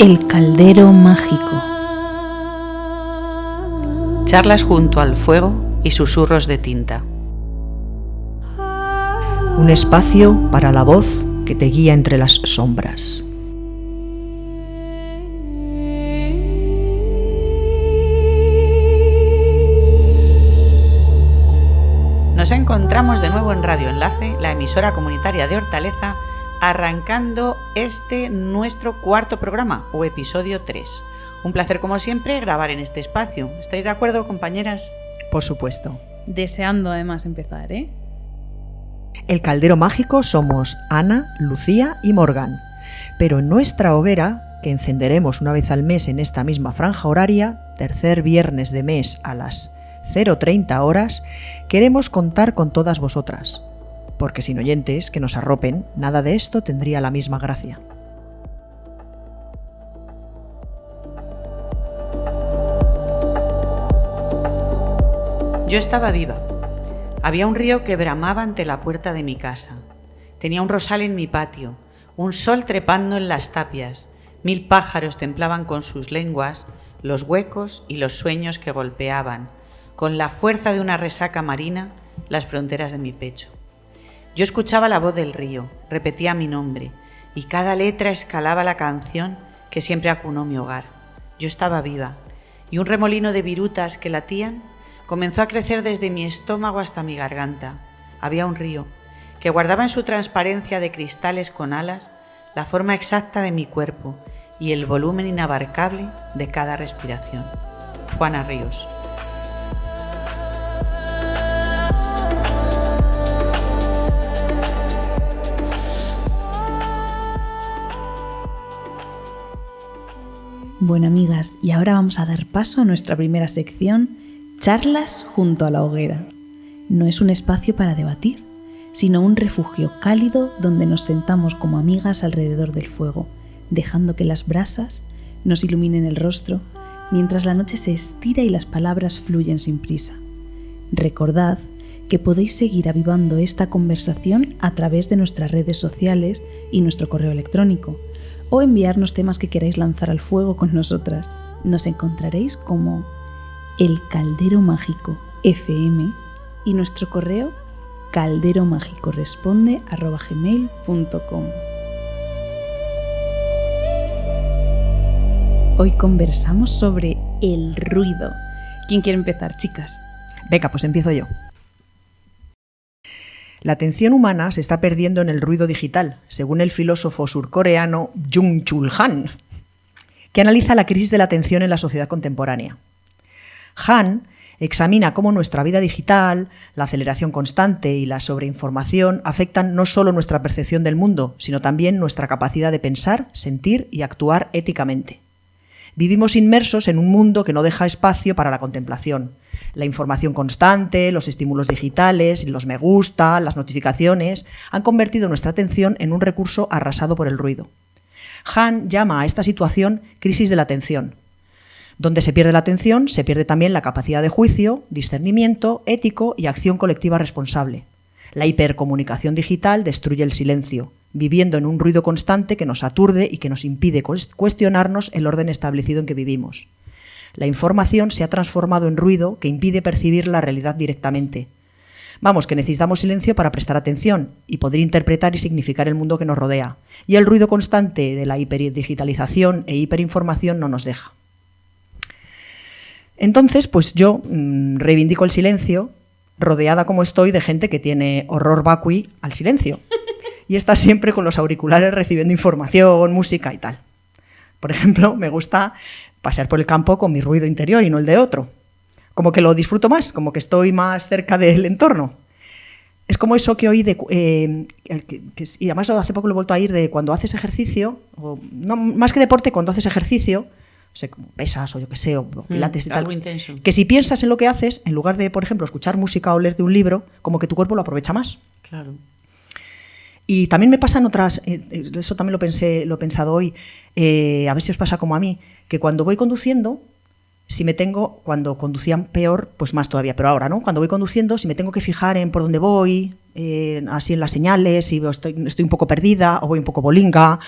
El caldero mágico. Charlas junto al fuego y susurros de tinta. Un espacio para la voz que te guía entre las sombras. Nos encontramos de nuevo en Radio Enlace, la emisora comunitaria de Hortaleza, arrancando nuestro cuarto programa, o episodio 3. Un placer, como siempre, grabar en este espacio. ¿Estáis de acuerdo, compañeras? Por supuesto. Deseando además empezar, ¿eh? El caldero mágico somos Ana, Lucía y Morgan. Pero en nuestra hoguera, que encenderemos una vez al mes en esta misma franja horaria, tercer viernes de mes a las 0:30 horas, queremos contar con todas vosotras. Porque sin oyentes que nos arropen, nada de esto tendría la misma gracia. Yo estaba viva. Había un río que bramaba ante la puerta de mi casa. Tenía un rosal en mi patio, un sol trepando en las tapias. 1000 pájaros templaban con sus lenguas los huecos y los sueños que golpeaban, con la fuerza de una resaca marina, las fronteras de mi pecho. Yo escuchaba la voz del río, repetía mi nombre, y cada letra escalaba la canción que siempre acunó mi hogar. Yo estaba viva, y un remolino de virutas que latían comenzó a crecer desde mi estómago hasta mi garganta. Había un río que guardaba en su transparencia de cristales con alas la forma exacta de mi cuerpo y el volumen inabarcable de cada respiración. Juana Ríos. Bueno, amigas, y ahora vamos a dar paso a nuestra primera sección, Charlas junto a la hoguera. No es un espacio para debatir, sino un refugio cálido donde nos sentamos como amigas alrededor del fuego, dejando que las brasas nos iluminen el rostro, mientras la noche se estira y las palabras fluyen sin prisa. Recordad que podéis seguir avivando esta conversación a través de nuestras redes sociales y nuestro correo electrónico, o enviarnos temas que queráis lanzar al fuego con nosotras. Nos encontraréis como El Caldero Mágico FM y nuestro correo calderomágicoresponde@gmail.com. Hoy conversamos sobre el ruido. ¿Quién quiere empezar, chicas? Venga, pues empiezo yo. La atención humana se está perdiendo en el ruido digital, según el filósofo surcoreano Byung-Chul Han, que analiza la crisis de la atención en la sociedad contemporánea. Han examina cómo nuestra vida digital, la aceleración constante y la sobreinformación afectan no solo nuestra percepción del mundo, sino también nuestra capacidad de pensar, sentir y actuar éticamente. Vivimos inmersos en un mundo que no deja espacio para la contemplación. La información constante, los estímulos digitales, los me gusta, las notificaciones han convertido nuestra atención en un recurso arrasado por el ruido. Han llama a esta situación crisis de la atención. Donde se pierde la atención, se pierde también la capacidad de juicio, discernimiento, ético y acción colectiva responsable. La hipercomunicación digital destruye el silencio, viviendo en un ruido constante que nos aturde y que nos impide cuestionarnos el orden establecido en que vivimos. La información se ha transformado en ruido que impide percibir la realidad directamente. Vamos, que necesitamos silencio para prestar atención y poder interpretar y significar el mundo que nos rodea. Y el ruido constante de la hiperdigitalización e hiperinformación no nos deja. Entonces, pues yo reivindico el silencio, rodeada como estoy de gente que tiene horror vacui al silencio. Y está siempre con los auriculares recibiendo información, música y tal. Por ejemplo, me gusta pasear por el campo con mi ruido interior y no el de otro. Como que lo disfruto más, como que estoy más cerca del entorno. Es como eso que oí, y además hace poco lo he vuelto a oír, de cuando haces ejercicio, o no, más que deporte, cuando haces ejercicio, no sé, como pesas o yo qué sé, o pilates y tal, algo intenso. Que si piensas en lo que haces, en lugar de, por ejemplo, escuchar música o leer de un libro, como que tu cuerpo lo aprovecha más. Claro. Y también me pasan otras, eso también lo he pensado hoy, a ver si os pasa como a mí, que cuando voy conduciendo, cuando conducían peor, pues más todavía, pero ahora, ¿no? Cuando voy conduciendo, si me tengo que fijar en por dónde voy, así en las señales, si estoy un poco perdida, o voy un poco bolinga,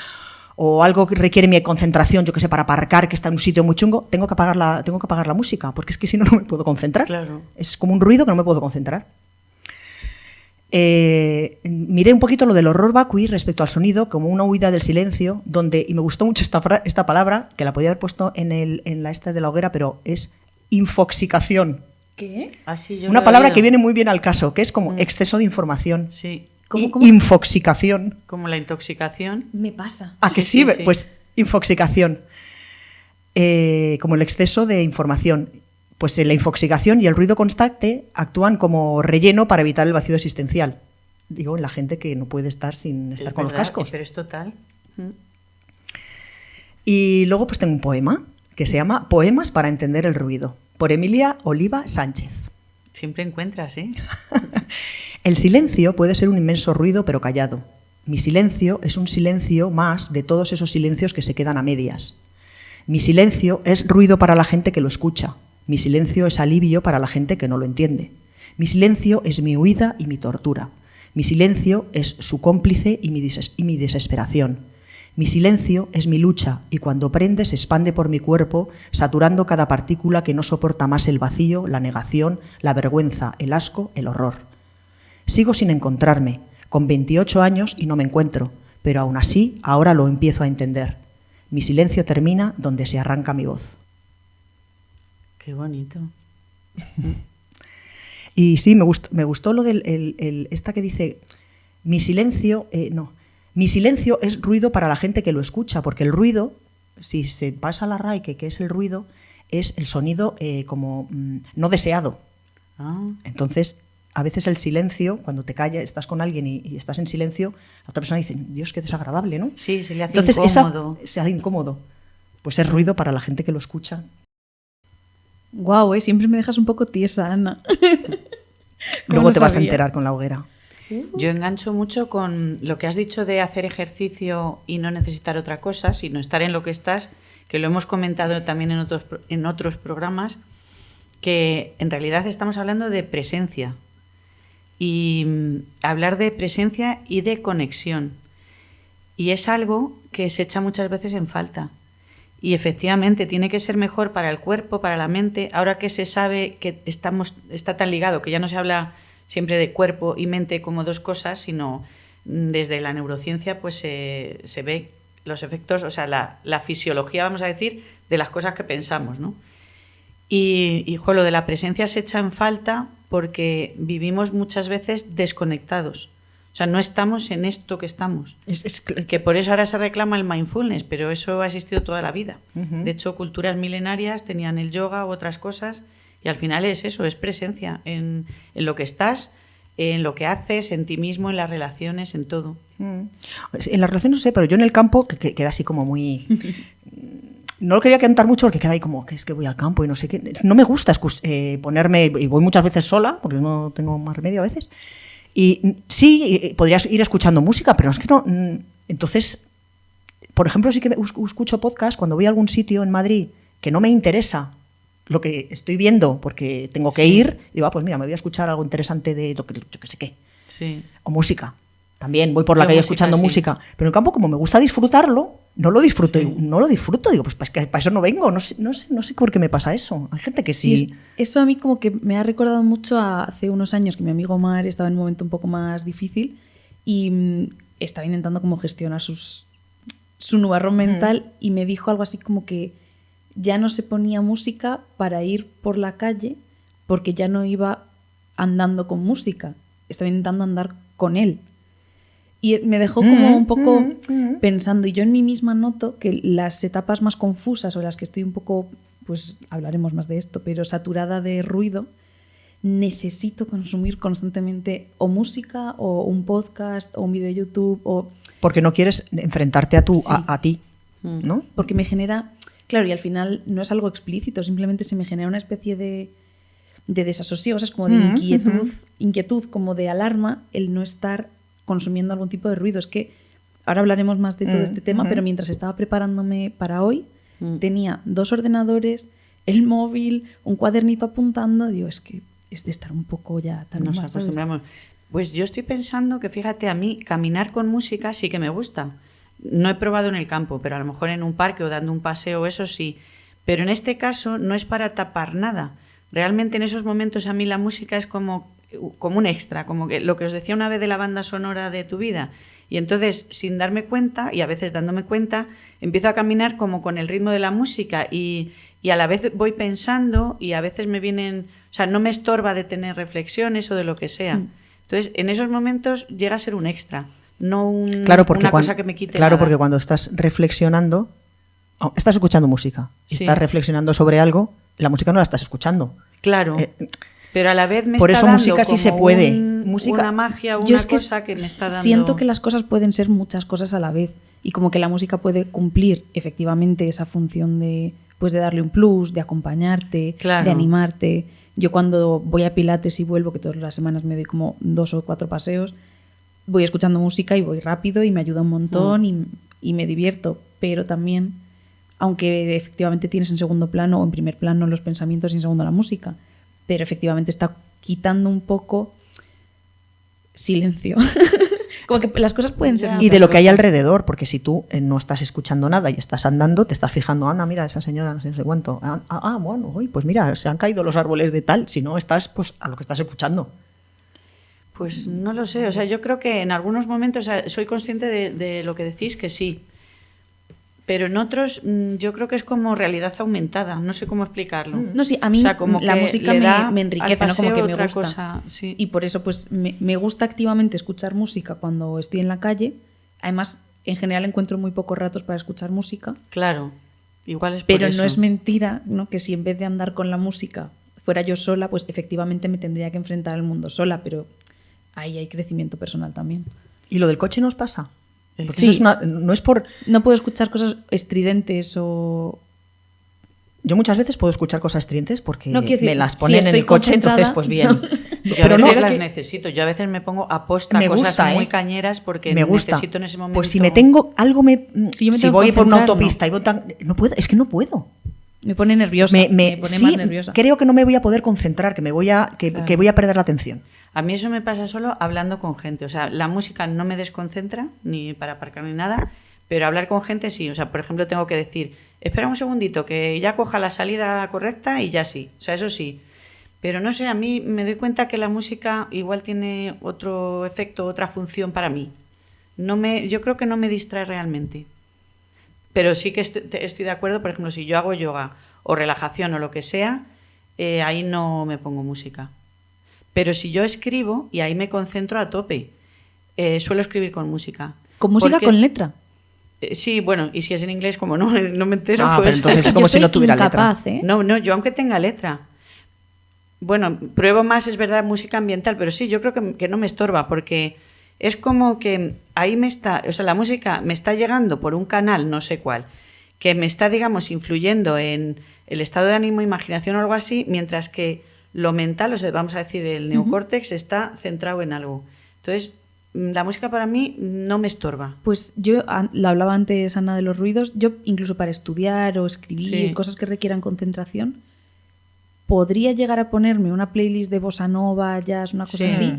o algo que requiere mi concentración, yo que sé, para aparcar, que está en un sitio muy chungo, tengo que apagar la música, porque es que si no, no me puedo concentrar. Claro. Es como un ruido que no me puedo concentrar. Miré un poquito lo del horror vacui respecto al sonido, como una huida del silencio, y me gustó mucho esta palabra, que la podía haber puesto en la esta de la hoguera, pero es infoxicación. ¿Qué? Así yo Una lo he palabra oído. que viene muy bien al caso, que es como exceso de información. Sí, ¿Cómo? Infoxicación. como la intoxicación. Me pasa. ¿A que Sí, sí? sí, sí. Pues infoxicación. Como el exceso de información. Pues la infoxicación y el ruido constante actúan como relleno para evitar el vacío existencial. Digo, en la gente que no puede estar sin estar Es con los verdad, cascos. Pero es total. Y luego pues tengo un poema que se llama Poemas para entender el ruido, por Emilia Oliva Sánchez. Siempre encuentras, ¿eh? El silencio puede ser un inmenso ruido pero callado. Mi silencio es un silencio más de todos esos silencios que se quedan a medias. Mi silencio es ruido para la gente que lo escucha. Mi silencio es alivio para la gente que no lo entiende. Mi silencio es mi huida y mi tortura. Mi silencio es su cómplice y mi desesperación. Mi silencio es mi lucha y cuando prende se expande por mi cuerpo, saturando cada partícula que no soporta más el vacío, la negación, la vergüenza, el asco, el horror. Sigo sin encontrarme, con 28 años y no me encuentro, pero aún así ahora lo empiezo a entender. Mi silencio termina donde se arranca mi voz. Qué bonito. Y sí, me gustó lo del esta que dice, mi silencio es ruido para la gente que lo escucha, porque el ruido, si se pasa a la RAE, que es el ruido, es el sonido como no deseado. Ah, Entonces, a veces el silencio, cuando te callas, estás con alguien y estás en silencio, la otra persona dice, Dios, qué desagradable, ¿no? sí, se le hace Entonces, incómodo. se hace incómodo. Pues es ruido para la gente que lo escucha. Guau, siempre me dejas un poco tiesa, Ana. Luego lo te vas a sabía? enterar con la hoguera. Yo engancho mucho con lo que has dicho de hacer ejercicio y no necesitar otra cosa, sino estar en lo que estás, que lo hemos comentado también en otros programas, que en realidad estamos hablando de presencia. Y hablar de presencia y de conexión. Y es algo que se echa muchas veces en falta. Y efectivamente tiene que ser mejor para el cuerpo, para la mente. Ahora que se sabe que está tan ligado, que ya no se habla siempre de cuerpo y mente como dos cosas, sino desde la neurociencia pues se ve los efectos, o sea, la fisiología, vamos a decir, de las cosas que pensamos, ¿no? Y lo de la presencia se echa en falta porque vivimos muchas veces desconectados. O sea, no estamos en esto que estamos. Que por eso ahora se reclama el mindfulness, pero eso ha existido toda la vida. Uh-huh. De hecho, culturas milenarias tenían el yoga u otras cosas y al final es eso, es presencia en lo que estás, en lo que haces, en ti mismo, en las relaciones, en todo. En las relaciones no sé, pero yo en el campo, que queda así como muy... No lo quería cantar mucho porque queda ahí como que es que voy al campo y no sé qué. No me gusta ponerme, y voy muchas veces sola, porque no tengo más remedio a veces. Y sí, podrías ir escuchando música, pero es que no. Entonces, por ejemplo, sí que escucho podcast cuando voy a algún sitio en Madrid que no me interesa lo que estoy viendo porque tengo que ir. Digo, pues mira, me voy a escuchar algo interesante de lo que yo que sé qué. Sí. O música. También voy por la calle música, escuchando sí. música. Pero en el campo, como me gusta disfrutarlo, no lo disfruto. Sí. No lo disfruto. Digo, pues que para eso no vengo. No sé por qué me pasa eso. Hay gente que sí. Eso a mí como que me ha recordado mucho a hace unos años que mi amigo Omar estaba en un momento un poco más difícil y estaba intentando como gestionar su nubarrón mental y me dijo algo así como que ya no se ponía música para ir por la calle porque ya no iba andando con música. Estaba intentando andar con él. Y me dejó como un poco pensando, y yo en mí misma noto que las etapas más confusas o las que estoy un poco, pues hablaremos más de esto, pero saturada de ruido, necesito consumir constantemente o música o un podcast o un vídeo de YouTube o... Porque no quieres enfrentarte a ti, ¿no? Porque me genera... Claro, y al final no es algo explícito, simplemente se me genera una especie de desasosiego, o sea, es como de inquietud, como de alarma, el no estar consumiendo algún tipo de ruido. Es que ahora hablaremos más de todo este tema, pero mientras estaba preparándome para hoy, tenía 2 ordenadores, el móvil, un cuadernito apuntando. Digo, es que es de estar un poco ya tan Nos mal, ¿sabes? acostumbramos. Pues yo estoy pensando que, fíjate, a mí caminar con música sí que me gusta. No he probado en el campo, pero a lo mejor en un parque o dando un paseo, eso sí. Pero en este caso no es para tapar nada. Realmente en esos momentos a mí la música es como un extra, como que lo que os decía una vez de la banda sonora de tu vida. Y entonces, sin darme cuenta, y a veces dándome cuenta, empiezo a caminar como con el ritmo de la música y a la vez voy pensando y a veces me vienen... O sea, no me estorba de tener reflexiones o de lo que sea. Entonces, en esos momentos llega a ser un extra, no una cosa que me quite Claro, nada. porque cuando estás reflexionando, estás escuchando música y Sí. estás reflexionando sobre algo, la música no la estás escuchando. Claro, pero a la vez me por está eso dando música sí como se puede. una magia, Yo una es que cosa que me está dando... Siento que las cosas pueden ser muchas cosas a la vez y como que la música puede cumplir efectivamente esa función de, pues de darle un plus, de acompañarte, Claro. de animarte. Yo cuando voy a Pilates y vuelvo, que todas las semanas me doy como 2 o 4 paseos, voy escuchando música y voy rápido y me ayuda un montón y me divierto, pero también, aunque efectivamente tienes en segundo plano o en primer plano los pensamientos y en segundo la música, pero efectivamente está quitando un poco silencio. Como que las cosas pueden ser Ya. muchas Y de lo que hay cosas. alrededor, porque si tú no estás escuchando nada y estás andando, te estás fijando, anda, mira, esa señora no sé cuánto. Bueno, uy, pues mira, se han caído los árboles de tal, si no estás pues a lo que estás escuchando. Pues no lo sé, o sea, yo creo que en algunos momentos soy consciente de lo que decís, que sí, pero en otros yo creo que es como realidad aumentada, no sé cómo explicarlo. No, sí, a mí O sea, como la que música le da me al enriquece, ¿no? Como paseo que me otra gusta. cosa, sí. Y por eso pues me gusta activamente escuchar música cuando estoy en la calle. Además, en general encuentro muy pocos ratos para escuchar música. Claro, igual es por Pero eso. no es mentira, ¿no? Que si en vez de andar con la música fuera yo sola, pues efectivamente me tendría que enfrentar al mundo sola, pero ahí hay crecimiento personal también. ¿Y lo del coche nos pasa? Porque Sí. eso no es por... No puedo escuchar cosas estridentes o... Yo muchas veces puedo escuchar cosas estridentes porque No, quiero decir, me las si ponen en estoy el coche, entonces concentrada, pues bien. Yo Pero a no, veces las necesito, yo a veces me pongo a posta me cosas gusta, muy cañeras porque me gusta. necesito en ese momento... Pues si me tengo algo, Si yo me si tengo voy que por una concentrar, autopista y voy no puedo, es que no puedo. Me pone nerviosa, me pone sí, más nerviosa. creo que no me voy a poder concentrar, que voy a perder la atención. A mí eso me pasa solo hablando con gente. O sea, la música no me desconcentra, ni para aparcar ni nada, pero hablar con gente sí. O sea, por ejemplo, tengo que decir, espera un segundito, que ya coja la salida correcta y ya sí. O sea, eso sí. Pero no sé, a mí me doy cuenta que la música igual tiene otro efecto, otra función para mí. Yo creo que no me distrae realmente. Pero sí que estoy de acuerdo, por ejemplo, si yo hago yoga o relajación o lo que sea, ahí no me pongo música. Pero si yo escribo, y ahí me concentro a tope, suelo escribir con música. ¿Con música Porque- con letra? Sí, bueno, y si es en inglés, como no me entero, Ah, pero pues... entonces es como yo si no soy tuviera incapaz, letra. ¿eh? No, yo aunque tenga letra. Bueno, pruebo más, es verdad, música ambiental, pero sí, yo creo que no me estorba, porque es como que ahí o sea, la música me está llegando por un canal, no sé cuál, que me está, digamos, influyendo en el estado de ánimo, imaginación o algo así, mientras que lo mental, o sea, vamos a decir, el neocórtex está centrado en algo. Entonces, la música para mí no me estorba. Pues yo, lo hablaba antes Ana de los ruidos, yo incluso para estudiar o escribir, Sí. cosas que requieran concentración, podría llegar a ponerme una playlist de bossa nova, jazz, una cosa Sí. así,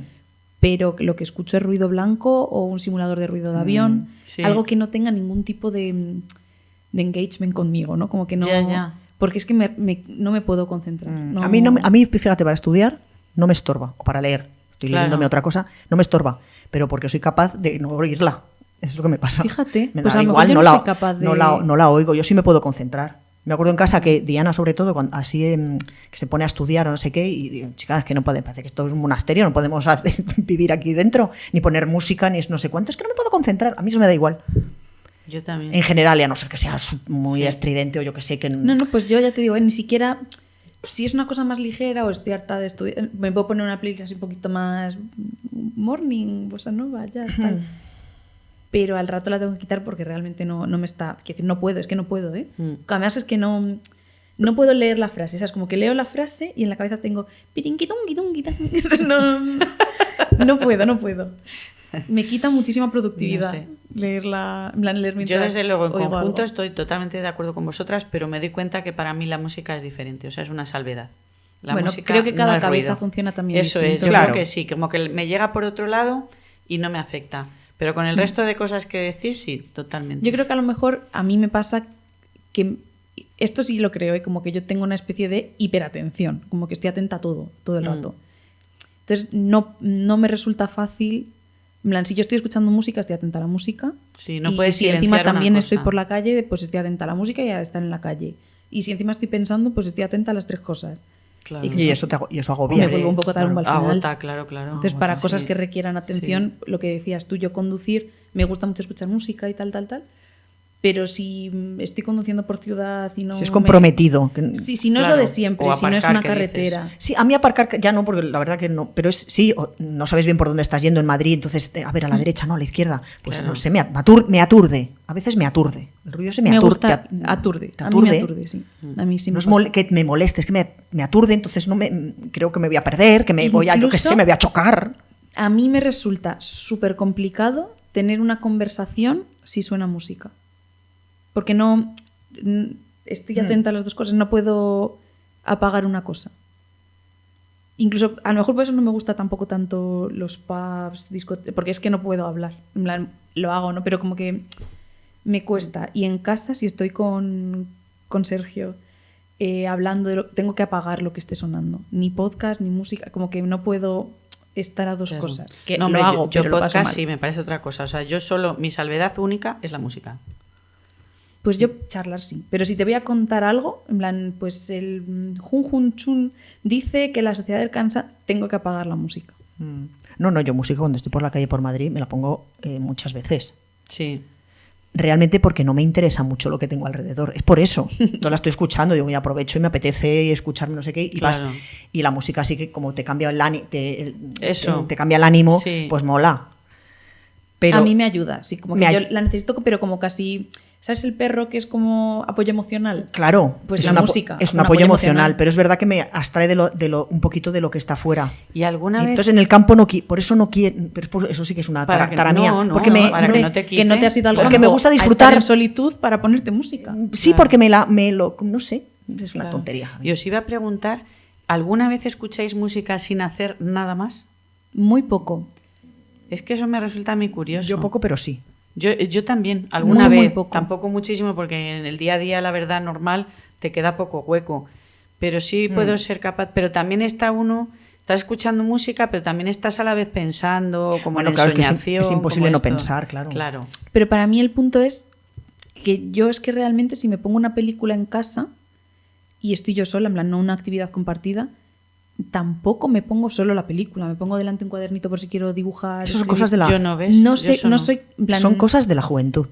pero lo que escucho es ruido blanco o un simulador de ruido de avión, sí. algo que no tenga ningún tipo de engagement conmigo, ¿no? Como que no... Ya. Porque es que no me puedo concentrar. No- A mí, fíjate, para estudiar no me estorba, o para leer, estoy Claro. leyéndome otra cosa, no me estorba, pero porque soy capaz de no oírla. Eso es lo que me pasa. Fíjate, me pues da a lo mejor igual, yo no no la, soy capaz de- no la oigo, yo sí me puedo concentrar. Me acuerdo en casa que Diana, sobre todo, así que se pone a estudiar o no sé qué, y digo, chicas, es que no parece que esto es un monasterio, no podemos vivir aquí dentro, ni poner música, ni no sé cuánto, es que no me puedo concentrar, a mí eso me da igual. Yo también. En general, y a no ser que sea muy Sí. estridente o yo que sé que... No, pues yo ya te digo, ni siquiera... Si es una cosa más ligera o estoy harta de estudiar, me puedo poner una playlist así un poquito más morning, bossa nova, ya tal. Pero al rato la tengo que quitar porque realmente no me está... Quiero decir, no puedo, es que no puedo, ¿eh? Además es que no puedo leer la frase, ¿sabes? Como que leo la frase y en la cabeza tengo... No puedo. Me quita muchísima productividad No sé. leerla, en plan, leer Yo mientras desde luego en oigo conjunto algo. estoy totalmente de acuerdo con vosotras, pero me doy cuenta que para mí la música es diferente, o sea, es una salvedad. La Bueno, música creo que cada no es cabeza ruido. funciona también Eso es, distinto. yo Claro. creo que sí, como que me llega por otro lado y no me afecta. Pero con el resto de cosas que decís, sí, totalmente. Yo creo que a lo mejor a mí me pasa que esto sí lo creo, como que yo tengo una especie de hiperatención, como que estoy atenta a todo el rato. Entonces no me resulta fácil, en plan, si yo estoy escuchando música, estoy atenta a la música. Sí, no y puedes si silenciar encima una también cosa. estoy por la calle, pues estoy atenta a la música y a estar en la calle. Y si encima estoy pensando, pues estoy atenta a las 3 cosas. Claro. Y eso agobia. Me vuelvo un poco tarumba al final. Agota, claro. Entonces, para cosas Sí. que requieran atención, lo que decías tú, yo conducir, me gusta mucho escuchar música y tal. Pero si estoy conduciendo por ciudad y no... Si es comprometido. Sí, si no es Claro. lo de siempre, O si no es aparcar, una que carretera. Sí, a mí aparcar ya no, porque la verdad que no. Pero sí, no sabes bien por dónde estás yendo en Madrid, entonces, a ver, a la derecha, no, a la izquierda. Pues Claro. no sé, me aturde. A veces me aturde. El ruido se me aturde. gusta aturde. ¿Te A mí me aturde? aturde, sí. A mí sí No me es pasa. que me moleste, es que me aturde, entonces creo que me voy a perder, que me voy a, yo qué Incluso- sé, me voy a chocar. A mí me resulta súper complicado tener una conversación si suena música. Porque no... Estoy atenta a las 2 cosas, no puedo apagar una cosa. Incluso, a lo mejor por eso no me gusta tampoco tanto los pubs, discotecas, porque es que no puedo hablar. En plan, lo hago, ¿no? Pero como que me cuesta. Y en casa, si estoy con Sergio hablando tengo que apagar lo que esté sonando. Ni podcast, ni música. Como que no puedo estar a 2 Claro. cosas. Que No, lo hombre, hago, yo pero lo paso podcast mal. sí me parece otra cosa. O sea, yo solo, mi salvedad única es la música. Pues yo charlar sí. Pero si te voy a contar algo, en plan, pues el Jun Jun Chun dice que la sociedad del Kansas tengo que apagar la música. No, yo música cuando estoy por la calle por Madrid me la pongo muchas veces. Sí. Realmente porque no me interesa mucho lo que tengo alrededor. Es por eso. Yo la estoy escuchando, digo, mira, aprovecho y me apetece escucharme no sé qué. Claro. Y la música sí que como te cambia el ánimo, Eso. te cambia el ánimo, Sí. pues mola. Pero A mí me ayuda, sí, como que me yo ay- la necesito, pero como casi... ¿Sabes el perro que es como apoyo emocional? claro, Pues es la música, es un un apoyo apoyo emocional, emocional. pero es verdad que me abstrae un poquito de lo que está fuera. ¿Y alguna vez? Entonces en el campo por eso no quiero, pero eso sí que es una Para que- tara mía, no, porque para que no te Que no te has ido al Porque campo me gusta a estar disfrutar. en solitud para ponerte música. sí, Claro. porque no sé, es una Claro. tontería. Y os iba a preguntar, ¿alguna vez escucháis música sin hacer nada más? Muy poco. Es que eso me resulta muy curioso. Yo poco, pero sí. Yo también, alguna Muy, muy vez, poco. tampoco muchísimo, porque en el día a día, la verdad, normal, te queda poco hueco. Pero sí puedo ser capaz, pero también estás escuchando música, pero también estás a la vez pensando, como Bueno, en claro, es que ensoñación. es imposible como no esto. pensar, claro. Claro. Pero para mí el punto es que yo es que realmente si me pongo una película en casa y estoy yo sola, en plan, no una actividad compartida, tampoco me pongo solo la película. Me pongo delante un cuadernito por si quiero dibujar. Esas son escribir. cosas de la... Yo no, ¿ves? No Yo sé, eso no soy... en plan, Son cosas de la juventud.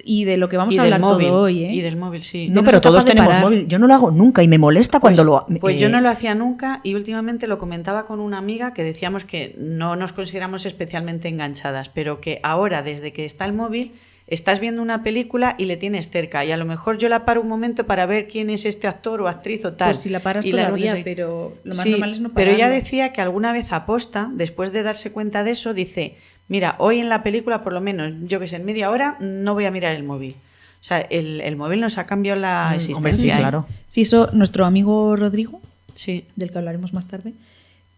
Y de lo que vamos Y a del hablar móvil, todo hoy, ¿eh? y del móvil, sí. No, no pero soy todos capaz de tenemos parar. móvil. Yo no lo hago nunca y me molesta cuando lo... Pues yo no lo hacía nunca y últimamente lo comentaba con una amiga que decíamos que no nos consideramos especialmente enganchadas, pero que ahora, desde que está el móvil, estás viendo una película y le tienes cerca y a lo mejor yo la paro un momento para ver quién es este actor o actriz o tal. Pues si la paras Y todavía, notas ahí. pero lo más Sí, normal es no pero ella pararlo. decía que alguna vez aposta, después de darse cuenta de eso, dice, mira, hoy en la película por lo menos, yo que sé, en media hora no voy a mirar el móvil. O sea, el móvil nos ha cambiado la existencia. Hombre, sí, ¿eh? claro. Sí, eso, nuestro amigo Rodrigo, Sí. del que hablaremos más tarde,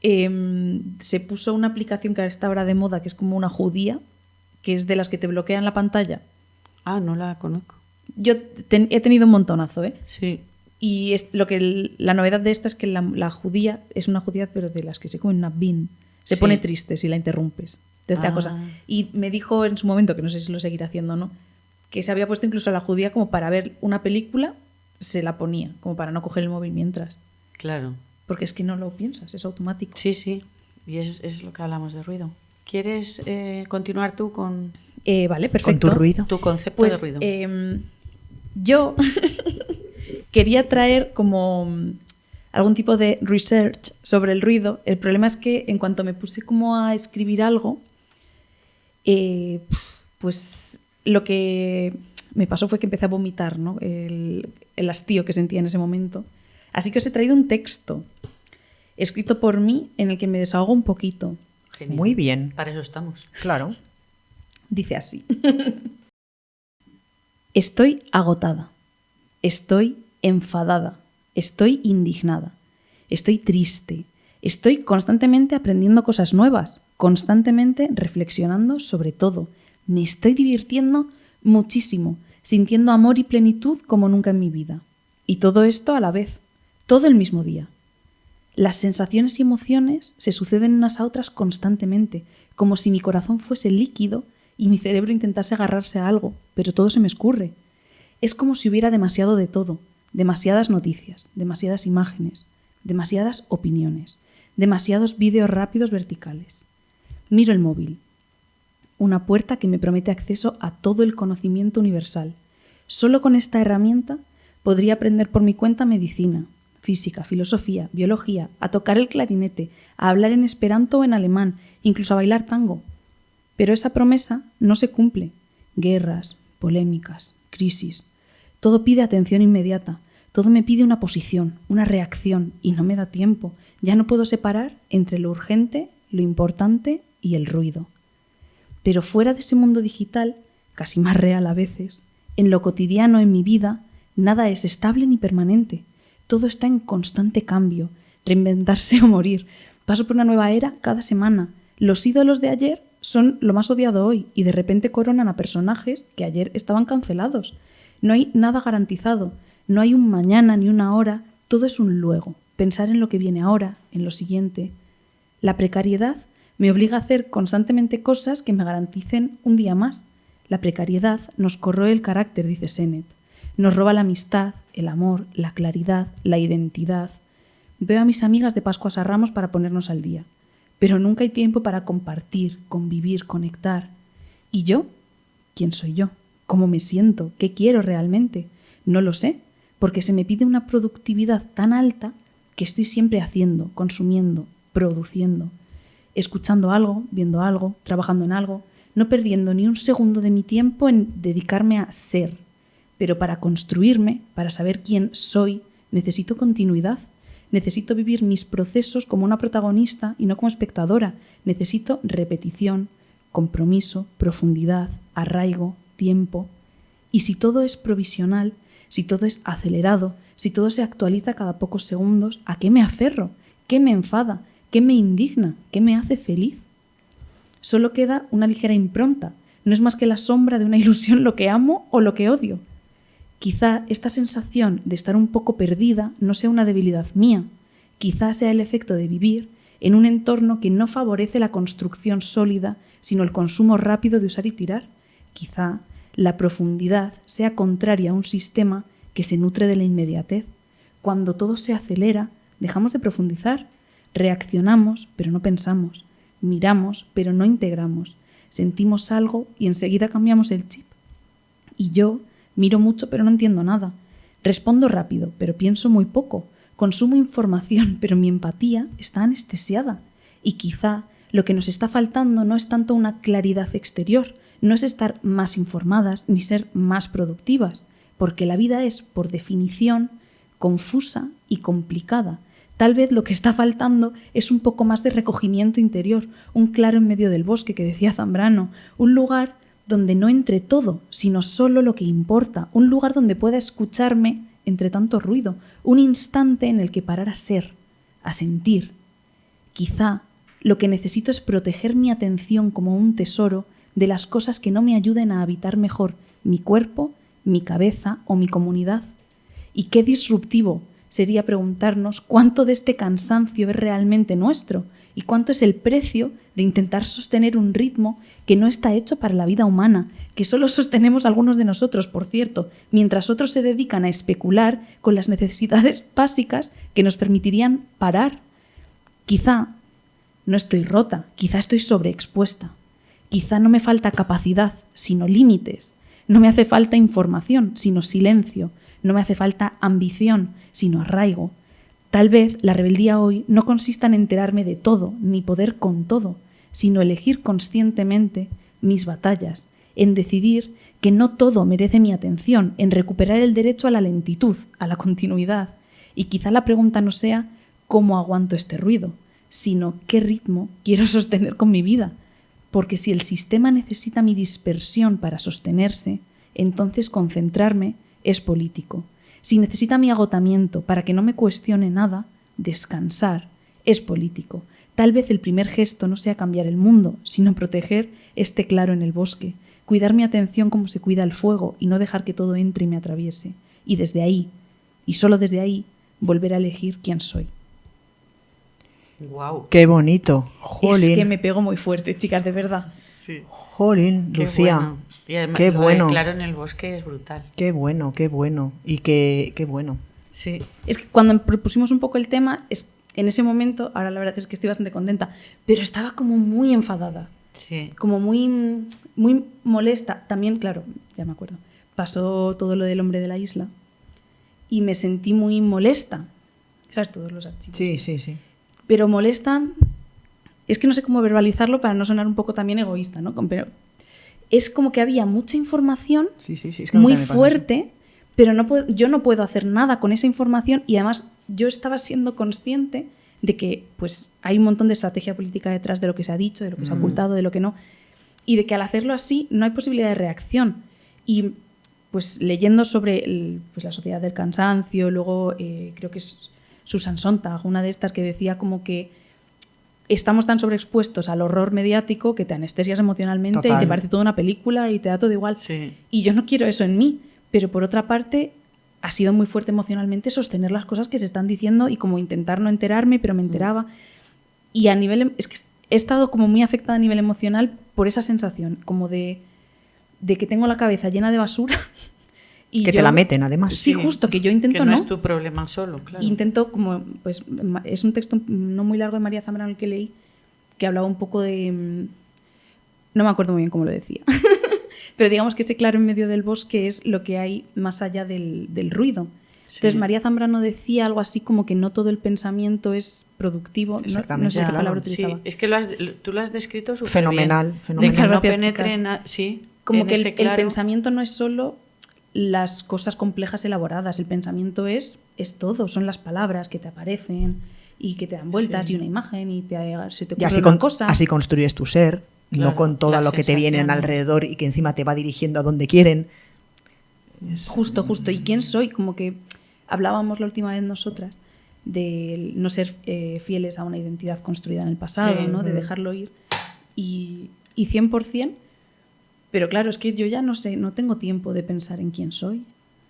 se puso una aplicación que ahora está ahora de moda, que es como una judía, que es de las que te bloquean la pantalla. Ah, no la conozco. Yo he tenido un montonazo, ¿eh? Sí. Y la novedad de esta es que la judía es una judía, pero de las que se comen una bin. Se Sí. pone triste si la interrumpes. Entonces, Ah. cosa. Y me dijo en su momento, que no sé si lo seguirá haciendo o no, que se había puesto incluso la judía como para ver una película, se la ponía, como para no coger el móvil mientras. Claro. Porque es que no lo piensas, es automático. Sí, sí. Y es lo que hablamos de ruido. ¿Quieres continuar tú con Vale, perfecto. Con tu ruido. tu concepto Pues de ruido? yo quería traer como algún tipo de research sobre el ruido. El problema es que en cuanto me puse como a escribir algo, pues lo que me pasó fue que empecé a vomitar, ¿no? El hastío que sentía en ese momento. Así que os he traído un texto escrito por mí en el que me desahogo un poquito. Genial. Muy bien. Para eso estamos. Claro. Dice así. Estoy agotada. Estoy enfadada. Estoy indignada. Estoy triste. Estoy constantemente aprendiendo cosas nuevas. Constantemente reflexionando sobre todo. Me estoy divirtiendo muchísimo, sintiendo amor y plenitud como nunca en mi vida. Y todo esto a la vez, todo el mismo día. Las sensaciones y emociones se suceden unas a otras constantemente, como si mi corazón fuese líquido y mi cerebro intentase agarrarse a algo, pero todo se me escurre. Es como si hubiera demasiado de todo, demasiadas noticias, demasiadas imágenes, demasiadas opiniones, demasiados vídeos rápidos verticales. Miro el móvil. Una puerta que me promete acceso a todo el conocimiento universal. Solo con esta herramienta podría aprender por mi cuenta medicina, física, filosofía, biología, a tocar el clarinete, a hablar en esperanto o en alemán, incluso a bailar tango. Pero esa promesa no se cumple. Guerras, polémicas, crisis. Todo pide atención inmediata. Todo me pide una posición, una reacción, y no me da tiempo. Ya no puedo separar entre lo urgente, lo importante y el ruido. Pero fuera de ese mundo digital, casi más real a veces, en lo cotidiano, en mi vida, nada es estable ni permanente. Todo está en constante cambio, reinventarse o morir. Paso por una nueva era cada semana. Los ídolos de ayer son lo más odiado hoy y de repente coronan a personajes que ayer estaban cancelados. No hay nada garantizado, no hay un mañana ni una hora, todo es un luego. Pensar en lo que viene ahora, en lo siguiente. La precariedad me obliga a hacer constantemente cosas que me garanticen un día más. La precariedad nos corroe el carácter, dice Sennett. Nos roba la amistad, el amor, la claridad, la identidad. Veo a mis amigas de Pascuas a Ramos para ponernos al día. Pero nunca hay tiempo para compartir, convivir, conectar. ¿Y yo? ¿Quién soy yo? ¿Cómo me siento? ¿Qué quiero realmente? No lo sé, porque se me pide una productividad tan alta que estoy siempre haciendo, consumiendo, produciendo, escuchando algo, viendo algo, trabajando en algo, no perdiendo ni un segundo de mi tiempo en dedicarme a ser. Pero para construirme, para saber quién soy, necesito continuidad. Necesito vivir mis procesos como una protagonista y no como espectadora. Necesito repetición, compromiso, profundidad, arraigo, tiempo. Y si todo es provisional, si todo es acelerado, si todo se actualiza cada pocos segundos, ¿a qué me aferro? ¿Qué me enfada? ¿Qué me indigna? ¿Qué me hace feliz? Solo queda una ligera impronta. No es más que la sombra de una ilusión lo que amo o lo que odio. Quizá esta sensación de estar un poco perdida no sea una debilidad mía. Quizá sea el efecto de vivir en un entorno que no favorece la construcción sólida, sino el consumo rápido de usar y tirar. Quizá la profundidad sea contraria a un sistema que se nutre de la inmediatez. Cuando todo se acelera, dejamos de profundizar. Reaccionamos, pero no pensamos. Miramos, pero no integramos. Sentimos algo y enseguida cambiamos el chip. Y yo miro mucho, pero no entiendo nada. Respondo rápido, pero pienso muy poco. Consumo información, pero mi empatía está anestesiada. Y quizá lo que nos está faltando no es tanto una claridad exterior, no es estar más informadas ni ser más productivas, porque la vida es, por definición, confusa y complicada. Tal vez lo que está faltando es un poco más de recogimiento interior, un claro en medio del bosque que decía Zambrano, un lugar donde no entre todo, sino solo lo que importa, un lugar donde pueda escucharme entre tanto ruido, un instante en el que parar a ser, a sentir. Quizá lo que necesito es proteger mi atención como un tesoro de las cosas que no me ayuden a habitar mejor mi cuerpo, mi cabeza o mi comunidad. Y qué disruptivo sería preguntarnos cuánto de este cansancio es realmente nuestro y cuánto es el precio de intentar sostener un ritmo que no está hecho para la vida humana, que solo sostenemos algunos de nosotros, por cierto, mientras otros se dedican a especular con las necesidades básicas que nos permitirían parar. Quizá no estoy rota, quizá estoy sobreexpuesta, quizá no me falta capacidad, sino límites, no me hace falta información, sino silencio, no me hace falta ambición, sino arraigo. Tal vez la rebeldía hoy no consista en enterarme de todo, ni poder con todo, sino elegir conscientemente mis batallas, en decidir que no todo merece mi atención, en recuperar el derecho a la lentitud, a la continuidad. Y quizá la pregunta no sea ¿cómo aguanto este ruido?, sino ¿qué ritmo quiero sostener con mi vida? Porque si el sistema necesita mi dispersión para sostenerse, entonces concentrarme es político. Si necesita mi agotamiento para que no me cuestione nada, descansar es político. Tal vez el primer gesto no sea cambiar el mundo, sino proteger este claro en el bosque. cuidar mi atención como se cuida el fuego y no dejar que todo entre y me atraviese. Y desde ahí, y solo desde ahí, volver a elegir quién soy. Wow. Qué bonito. Jolín. Es que me pego muy fuerte, chicas, de verdad. Sí. Jolín, Qué Lucía. bueno. Y además, Qué lo de bueno. Claro en el bosque es brutal. Qué bueno, qué bueno. Y qué bueno. Sí. Es que cuando propusimos un poco el tema, en ese momento, ahora la verdad es que estoy bastante contenta, pero estaba como muy enfadada, Sí. como muy, muy molesta. También, claro, ya me acuerdo, pasó todo lo del hombre de la isla y me sentí muy molesta. ¿Sabes? Todos los archivos. Sí. Pero molesta, es que no sé cómo verbalizarlo para no sonar un poco también egoísta, ¿no? Pero es como que había mucha información Sí, es que a mí muy también me pasa fuerte, pero yo no puedo hacer nada con esa información y además yo estaba siendo consciente de que pues hay un montón de estrategia política detrás de lo que se ha dicho, de lo que se ha ocultado, de lo que no, y de que al hacerlo así no hay posibilidad de reacción. Y pues leyendo sobre pues, la sociedad del cansancio, luego creo que es Susan Sontag, una de estas que decía como que estamos tan sobreexpuestos al horror mediático que te anestesias emocionalmente Total. y te parece toda una película y te da todo igual. Sí. Y yo no quiero eso en mí, pero por otra parte ha sido muy fuerte emocionalmente sostener las cosas que se están diciendo y como intentar no enterarme, pero me enteraba. Y a nivel... Es que he estado como muy afectada a nivel emocional por esa sensación, como de que tengo la cabeza llena de basura. Y que te la meten, además. Sí, justo, que yo intento que no es tu problema solo, claro. Intento como, pues es un texto no muy largo de María Zambrano el que leí, que hablaba un poco de... No me acuerdo muy bien cómo lo decía. Pero digamos que ese claro en medio del bosque es lo que hay más allá del ruido. Sí. Entonces María Zambrano decía algo así como que no todo el pensamiento es productivo. Exactamente, No sé qué claro. palabra utilizaba. Sí, es que tú lo has descrito súper Fenomenal, bien. fenomenal. De que Muchas no gracias, penetre chicas. sí, Como en que ese el claro. pensamiento no es solo las cosas complejas elaboradas, el pensamiento es todo, son las palabras que te aparecen y que te dan vueltas Sí. y una imagen y se te Y ocurre una cosa. así construyes tu ser, Claro, no con todo las lo que te vienen sensaciones. alrededor y que encima te va dirigiendo a donde quieren. Justo. ¿Y quién soy? Como que hablábamos la última vez nosotras de no ser fieles a una identidad construida en el pasado, Sí. ¿no? De dejarlo ir. Y 100%, pero claro, es que yo ya no sé, no tengo tiempo de pensar en quién soy.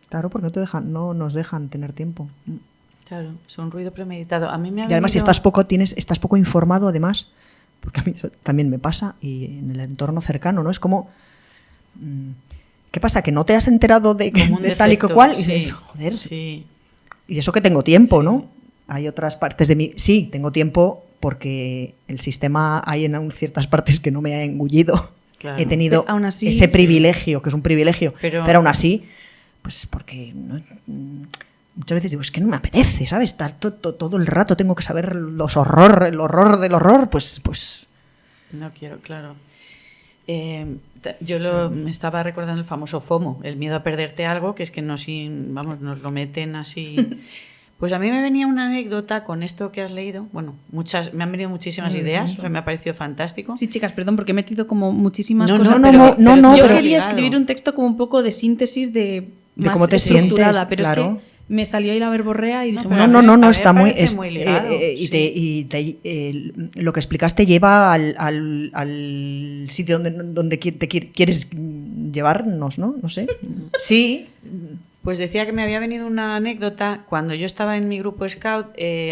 Claro, porque no nos dejan tener tiempo. Claro, es un ruido premeditado. A mí me ha Y además, si venido- estás poco informado, además, porque a mí eso también me pasa, y en el entorno cercano, ¿no? Es como, ¿qué pasa? Que no te has enterado de como un de tal y defecto, cual, y sí, dices, joder, Sí. y eso que tengo tiempo, Sí. ¿no? Hay otras partes de mí, sí, tengo tiempo porque el sistema hay en ciertas partes que no me ha engullido. Claro. He tenido Pero aún así, ese sí. privilegio, que es un privilegio, Pero pero aún así, pues porque muchas veces digo, es que no me apetece, ¿sabes? Estar todo el rato tengo que saber el horror del horror, pues No quiero, claro. Me estaba recordando el famoso FOMO, el miedo a perderte algo, que es que nos lo meten así. Pues a mí me venía una anécdota con esto que has leído. Bueno, me han venido muchísimas ideas, o sea, me ha parecido fantástico. Sí, chicas, perdón, porque he metido como muchísimas No, cosas. no, pero no, yo pero- quería obligado. escribir un texto como un poco de síntesis de más cómo te estructurada, sientes, pero claro. es que me salió ahí la verborrea y dije, pero No, a no, mí- no, a no, mí está me muy... parece muy ligado, lo que explicaste lleva al sitio donde te quieres llevarnos, ¿no? No sé. Sí. Pues decía que me había venido una anécdota. Cuando yo estaba en mi grupo Scout,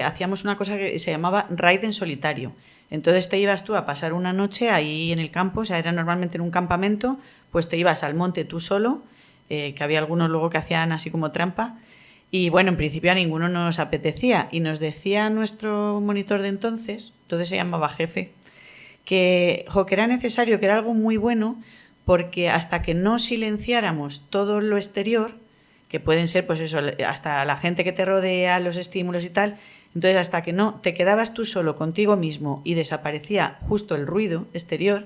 hacíamos una cosa que se llamaba raid en solitario. Entonces te ibas tú a pasar una noche ahí en el campo, o sea, era normalmente en un campamento, pues te ibas al monte tú solo, que había algunos luego que hacían así como trampa. Y bueno, en principio a ninguno nos apetecía. Y nos decía nuestro monitor de entonces se llamaba jefe, que era necesario, que era algo muy bueno, porque hasta que no silenciáramos todo lo exterior, que pueden ser, pues eso, hasta la gente que te rodea, los estímulos y tal, entonces hasta que no te quedabas tú solo contigo mismo y desaparecía justo el ruido exterior,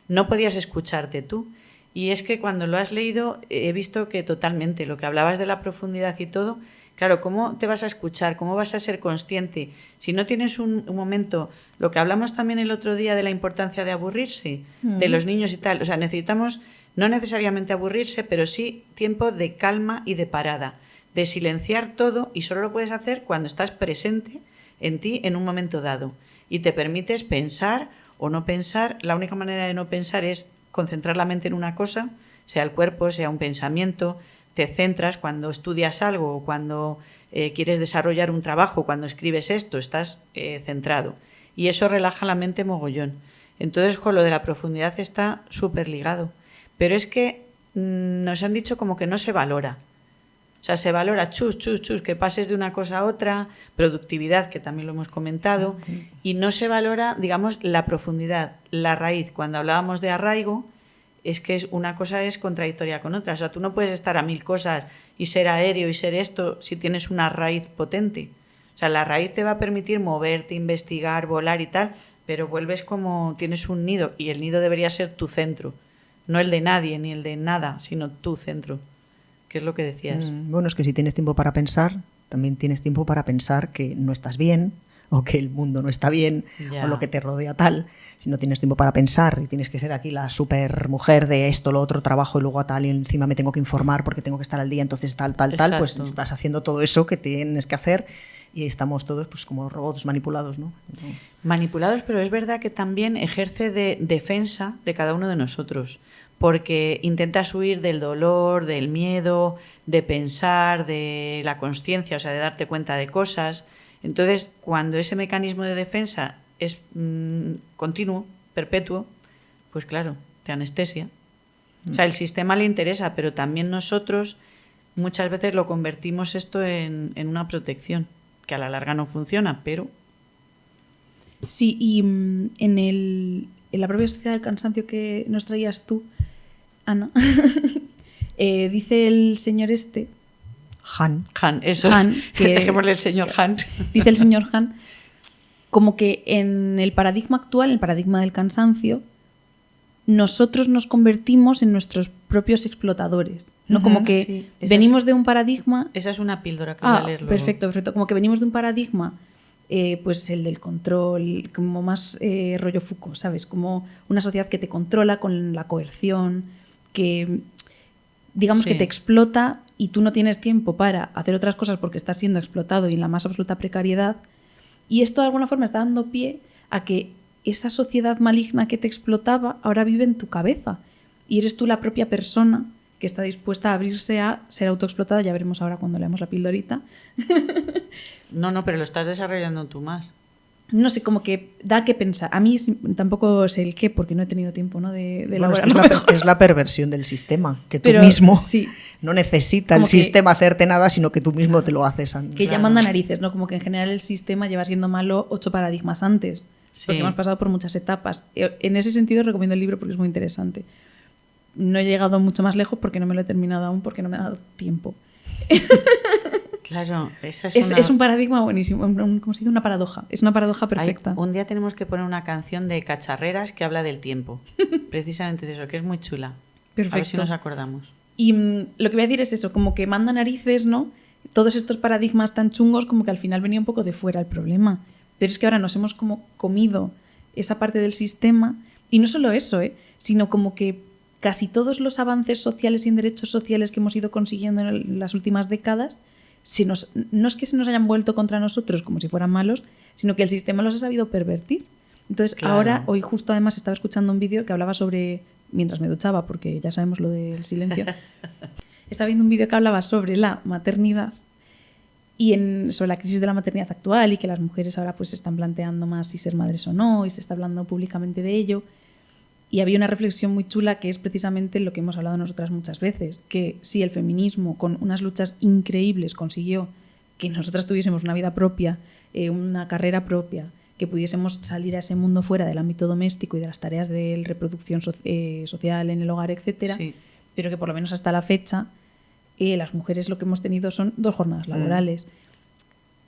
no podías escucharte tú. Y es que cuando lo has leído he visto que totalmente, lo que hablabas de la profundidad y todo, claro, ¿cómo te vas a escuchar? ¿Cómo vas a ser consciente? Si no tienes un momento, lo que hablamos también el otro día de la importancia de aburrirse, de los niños y tal, o sea, necesitamos no necesariamente aburrirse, pero sí tiempo de calma y de parada, de silenciar todo, y solo lo puedes hacer cuando estás presente en ti en un momento dado y te permites pensar o no pensar. La única manera de no pensar es concentrar la mente en una cosa, sea el cuerpo, sea un pensamiento, te centras cuando estudias algo o cuando quieres desarrollar un trabajo, cuando escribes esto, estás centrado. Y eso relaja la mente mogollón. Entonces, con lo de la profundidad está súper ligado. Pero es que nos han dicho como que no se valora. O sea, se valora chus, que pases de una cosa a otra, productividad, que también lo hemos comentado, y no se valora, digamos, la profundidad, la raíz. Cuando hablábamos de arraigo, es que una cosa es contradictoria con otra. O sea, tú no puedes estar a 1000 cosas y ser aéreo y ser esto si tienes una raíz potente. O sea, la raíz te va a permitir moverte, investigar, volar y tal, pero vuelves como tienes un nido y el nido debería ser tu centro, no el de nadie ni el de nada, sino tu centro, que es lo que decías. Bueno, es que si tienes tiempo para pensar, también tienes tiempo para pensar que no estás bien o que el mundo no está bien o lo que te rodea tal. Si no tienes tiempo para pensar y tienes que ser aquí la super mujer de esto, lo otro, trabajo y luego a tal y encima me tengo que informar porque tengo que estar al día, entonces tal, pues estás haciendo todo eso que tienes que hacer y estamos todos pues como robots manipulados, ¿no? Manipulados, pero es verdad que también ejerce de defensa de cada uno de nosotros, porque intentas huir del dolor, del miedo, de pensar, de la consciencia, o sea, de darte cuenta de cosas. Entonces, cuando ese mecanismo de defensa es continuo, perpetuo, pues claro, te anestesia. O sea, el sistema le interesa, pero también nosotros muchas veces lo convertimos esto en una protección, que a la larga no funciona, pero... Sí, y en la propia sociedad del cansancio que nos traías tú, Ana, dice el señor Han, eso. Han, que dejémosle el señor Han. Dice el señor Han, como que en el paradigma actual, el paradigma del cansancio, nosotros nos convertimos en nuestros propios explotadores, ¿no? Como que sí, venimos de un paradigma... Esa es una píldora que voy a leer luego. Perfecto. Como que venimos de un paradigma, pues el del control, como más rollo Foucault, ¿sabes? Como una sociedad que te controla con la coerción, que digamos que te explota y tú no tienes tiempo para hacer otras cosas porque estás siendo explotado y en la más absoluta precariedad. Y esto de alguna forma está dando pie a que esa sociedad maligna que te explotaba ahora vive en tu cabeza y eres tú la propia persona que está dispuesta a abrirse a ser autoexplotada. Ya veremos ahora cuando leamos la pildorita. No, pero lo estás desarrollando tú más. No sé, como que da que pensar. A mí tampoco sé el qué, porque no he tenido tiempo, ¿no? de elaborarlo. Es la perversión del sistema, que tú mismo no necesita como el sistema hacerte nada, sino que tú mismo te lo haces. Que ya manda narices, ¿no? Como que en general el sistema lleva siendo malo 8 paradigmas antes, porque hemos pasado por muchas etapas. En ese sentido recomiendo el libro porque es muy interesante. No he llegado mucho más lejos porque no me lo he terminado aún, porque no me ha dado tiempo. Claro, esa es un paradigma buenísimo, como se dice, una paradoja. Es una paradoja perfecta. Un día tenemos que poner una canción de Cacharreras que habla del tiempo. Precisamente de eso, que es muy chula. Perfecto. A ver si nos acordamos. Y lo que voy a decir es eso, como que manda narices, ¿no? Todos estos paradigmas tan chungos, como que al final venía un poco de fuera el problema. Pero es que ahora nos hemos como comido esa parte del sistema. Y no solo eso, sino como que casi todos los avances sociales y en derechos sociales que hemos ido consiguiendo en las últimas décadas, no es que se nos hayan vuelto contra nosotros como si fueran malos, sino que el sistema los ha sabido pervertir. Entonces ahora, hoy justo además estaba escuchando un vídeo que hablaba sobre, mientras me duchaba, porque ya sabemos lo del silencio, estaba viendo un vídeo que hablaba sobre la maternidad y sobre la crisis de la maternidad actual y que las mujeres ahora pues se están planteando más si ser madres o no y se está hablando públicamente de ello. Y había una reflexión muy chula que es precisamente lo que hemos hablado nosotras muchas veces, que si el feminismo con unas luchas increíbles consiguió que nosotras tuviésemos una vida propia, una carrera propia, que pudiésemos salir a ese mundo fuera del ámbito doméstico y de las tareas de reproducción social en el hogar, etcétera, pero que por lo menos hasta la fecha las mujeres lo que hemos tenido son 2 jornadas laborales.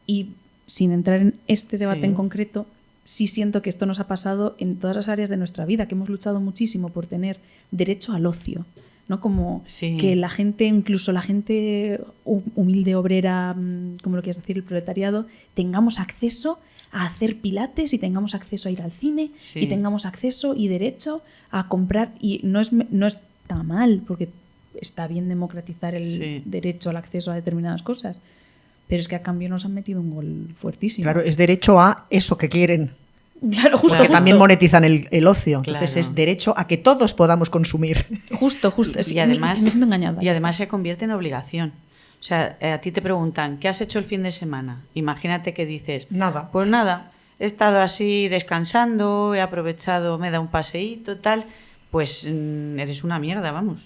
Y sin entrar en este debate en concreto, sí siento que esto nos ha pasado en todas las áreas de nuestra vida, que hemos luchado muchísimo por tener derecho al ocio, ¿no? Como que la gente, incluso la gente humilde, obrera, como lo quieras decir, el proletariado, tengamos acceso a hacer pilates y tengamos acceso a ir al cine y tengamos acceso y derecho a comprar. Y no está mal, porque está bien democratizar el derecho al acceso a determinadas cosas. Pero es que a cambio nos han metido un gol fuertísimo. Claro, es derecho a eso que quieren. Claro, justo. Porque también monetizan el ocio. Entonces Claro. es derecho a que todos podamos consumir. Justo. Y además, me siento engañada. y además se convierte en obligación. O sea, a ti te preguntan, ¿qué has hecho el fin de semana? Imagínate que dices, Nada. pues nada, he estado así descansando, he aprovechado, me da un paseíto, tal. Pues eres una mierda, vamos.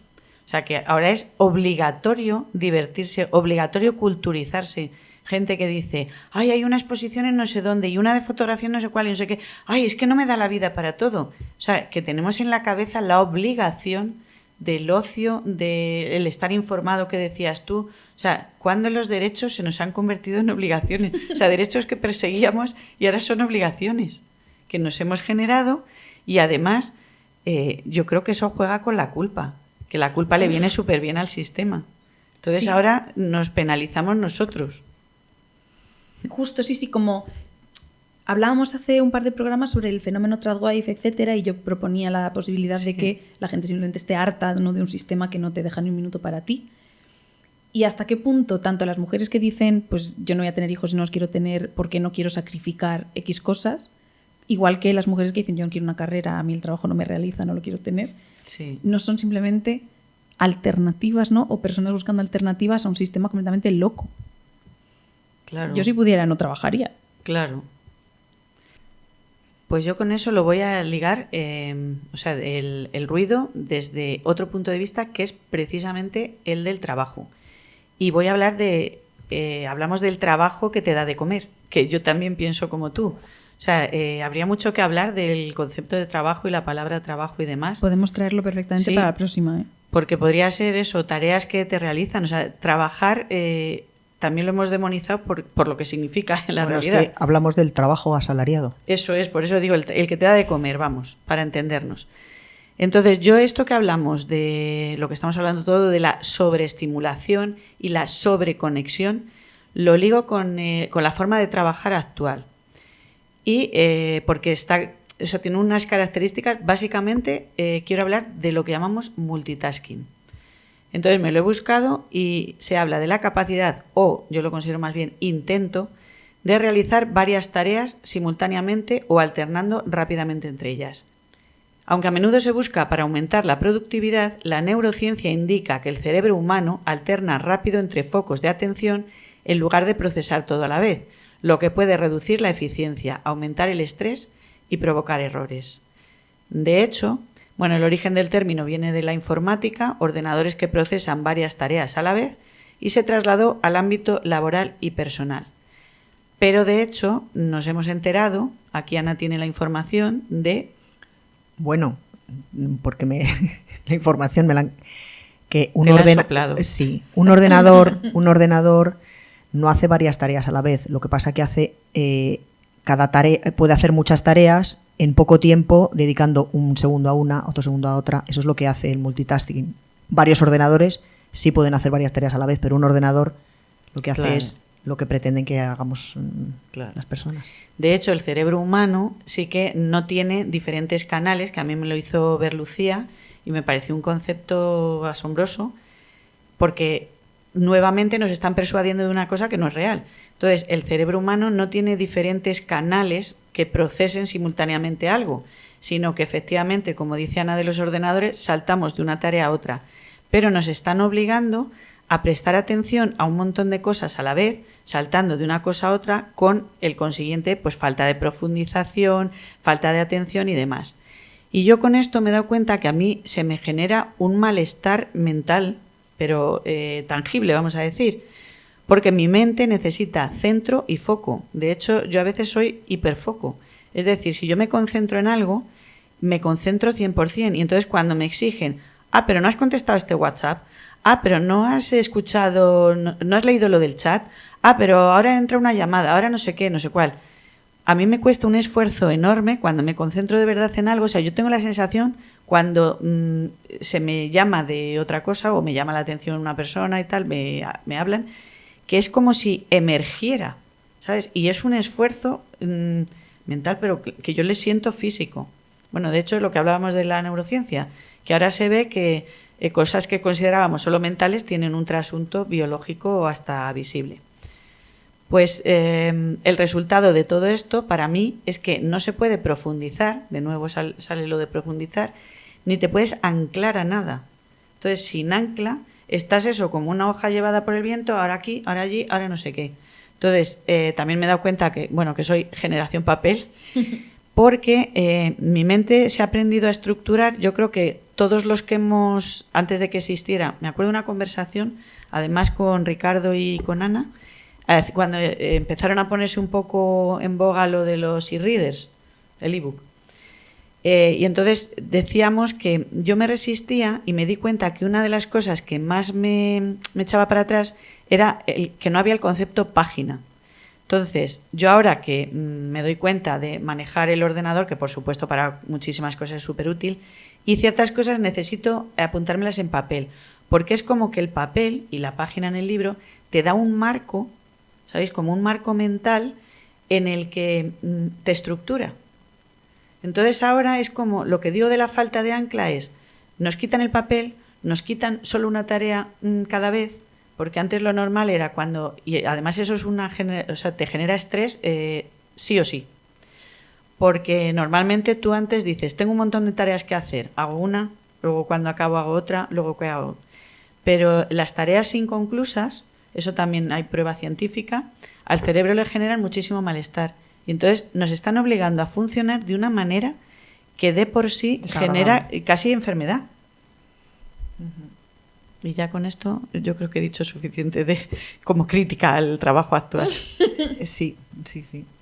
O sea, que ahora es obligatorio divertirse, obligatorio culturizarse. Gente que dice, ay, hay una exposición en no sé dónde y una de fotografía en no sé cuál y no sé qué. Ay, es que no me da la vida para todo. O sea, que tenemos en la cabeza la obligación del ocio, del estar informado que decías tú. O sea, cuando los derechos se nos han convertido en obligaciones. O sea, derechos que perseguíamos y ahora son obligaciones que nos hemos generado y además yo creo que eso juega con la culpa, que la culpa le viene súper bien al sistema. Entonces Sí. ahora nos penalizamos nosotros. Justo, sí, como hablábamos hace un par de programas sobre el fenómeno tradwife, etcétera, y yo proponía la posibilidad de que la gente simplemente esté harta, ¿no?, de un sistema que no te deja ni un minuto para ti. Y hasta qué punto tanto las mujeres que dicen, pues yo no voy a tener hijos y no los quiero tener porque no quiero sacrificar X cosas, igual que las mujeres que dicen yo no quiero una carrera, a mí el trabajo no me realiza, no lo quiero tener, Sí. no son simplemente alternativas, ¿no?, o personas buscando alternativas a un sistema completamente loco. Claro. Yo si pudiera no trabajaría. Claro. Pues yo con eso lo voy a ligar, o sea, el ruido desde otro punto de vista que es precisamente el del trabajo. Y voy a hablar hablamos del trabajo que te da de comer, que yo también pienso como tú. O sea, habría mucho que hablar del concepto de trabajo y la palabra trabajo y demás. Podemos traerlo perfectamente Sí. para la próxima, ¿eh? Porque podría ser eso, tareas que te realizan. O sea, trabajar también lo hemos demonizado por lo que significa en la Bueno, realidad. es que hablamos del trabajo asalariado. Eso es, por eso digo, el que te da de comer, vamos, para entendernos. Entonces, yo esto que hablamos de lo que estamos hablando todo, de la sobreestimulación y la sobreconexión, lo ligo con la forma de trabajar actual. Y porque eso tiene unas características, básicamente quiero hablar de lo que llamamos multitasking. Entonces me lo he buscado y se habla de la capacidad, o yo lo considero más bien intento, de realizar varias tareas simultáneamente o alternando rápidamente entre ellas. Aunque a menudo se busca para aumentar la productividad, la neurociencia indica que el cerebro humano alterna rápido entre focos de atención en lugar de procesar todo a la vez, lo que puede reducir la eficiencia, aumentar el estrés y provocar errores. De hecho, el origen del término viene de la informática, ordenadores que procesan varias tareas a la vez, y se trasladó al ámbito laboral y personal. Pero de hecho nos hemos enterado, aquí Ana tiene la información, de... Bueno, porque la información me la... Que un Te la han soplado. Sí, un ordenador no hace varias tareas a la vez. Lo que pasa que hace cada tarea, puede hacer muchas tareas en poco tiempo, dedicando un segundo a una, otro segundo a otra. Eso es lo que hace el multitasking. Varios ordenadores sí pueden hacer varias tareas a la vez, pero un ordenador lo que hace Claro. es lo que pretenden que hagamos Claro. las personas. De hecho, el cerebro humano sí que no tiene diferentes canales, que a mí me lo hizo ver Lucía y me pareció un concepto asombroso, porque nuevamente nos están persuadiendo de una cosa que no es real. Entonces, el cerebro humano no tiene diferentes canales que procesen simultáneamente algo, sino que efectivamente, como dice Ana de los ordenadores, saltamos de una tarea a otra, pero nos están obligando a prestar atención a un montón de cosas a la vez, saltando de una cosa a otra, con el consiguiente, pues falta de profundización, falta de atención y demás. Y yo con esto me he dado cuenta que a mí se me genera un malestar mental, pero tangible, vamos a decir, porque mi mente necesita centro y foco. De hecho, yo a veces soy hiperfoco. Es decir, si yo me concentro en algo, me concentro 100%. Y entonces cuando me exigen, pero no has contestado este WhatsApp, pero no has escuchado, no has leído lo del chat, pero ahora entra una llamada, ahora no sé qué, no sé cuál. A mí me cuesta un esfuerzo enorme cuando me concentro de verdad en algo. O sea, yo tengo la sensación cuando se me llama de otra cosa o me llama la atención una persona y tal, me hablan, que es como si emergiera, ¿sabes? Y es un esfuerzo mental, pero que yo le siento físico. Bueno, de hecho, es lo que hablábamos de la neurociencia, que ahora se ve que cosas que considerábamos solo mentales tienen un trasunto biológico hasta visible. Pues el resultado de todo esto para mí es que no se puede profundizar, de nuevo sale lo de profundizar, ni te puedes anclar a nada. Entonces, sin ancla, estás eso como una hoja llevada por el viento, ahora aquí, ahora allí, ahora no sé qué. Entonces, también me he dado cuenta que soy generación papel, porque mi mente se ha aprendido a estructurar. Yo creo que todos los que antes de que existiera, me acuerdo de una conversación, además con Ricardo y con Ana, cuando empezaron a ponerse un poco en boga lo de los e-readers, el ebook. Y entonces decíamos que yo me resistía y me di cuenta que una de las cosas que más me echaba para atrás era que no había el concepto página. Entonces, yo ahora que me doy cuenta de manejar el ordenador, que por supuesto para muchísimas cosas es súper útil, y ciertas cosas necesito apuntármelas en papel, porque es como que el papel y la página en el libro te da un marco, ¿sabéis? Como un marco mental en el que te estructura. Entonces ahora es como lo que digo de la falta de ancla es, nos quitan el papel, nos quitan solo una tarea cada vez, porque antes lo normal era cuando, y además eso es te genera estrés sí o sí, porque normalmente tú antes dices, tengo un montón de tareas que hacer, hago una, luego cuando acabo hago otra, luego ¿qué hago? Pero las tareas inconclusas, eso también hay prueba científica, al cerebro le generan muchísimo malestar. Y entonces nos están obligando a funcionar de una manera que de por sí genera casi enfermedad. Y ya con esto yo creo que he dicho suficiente como crítica al trabajo actual. Sí.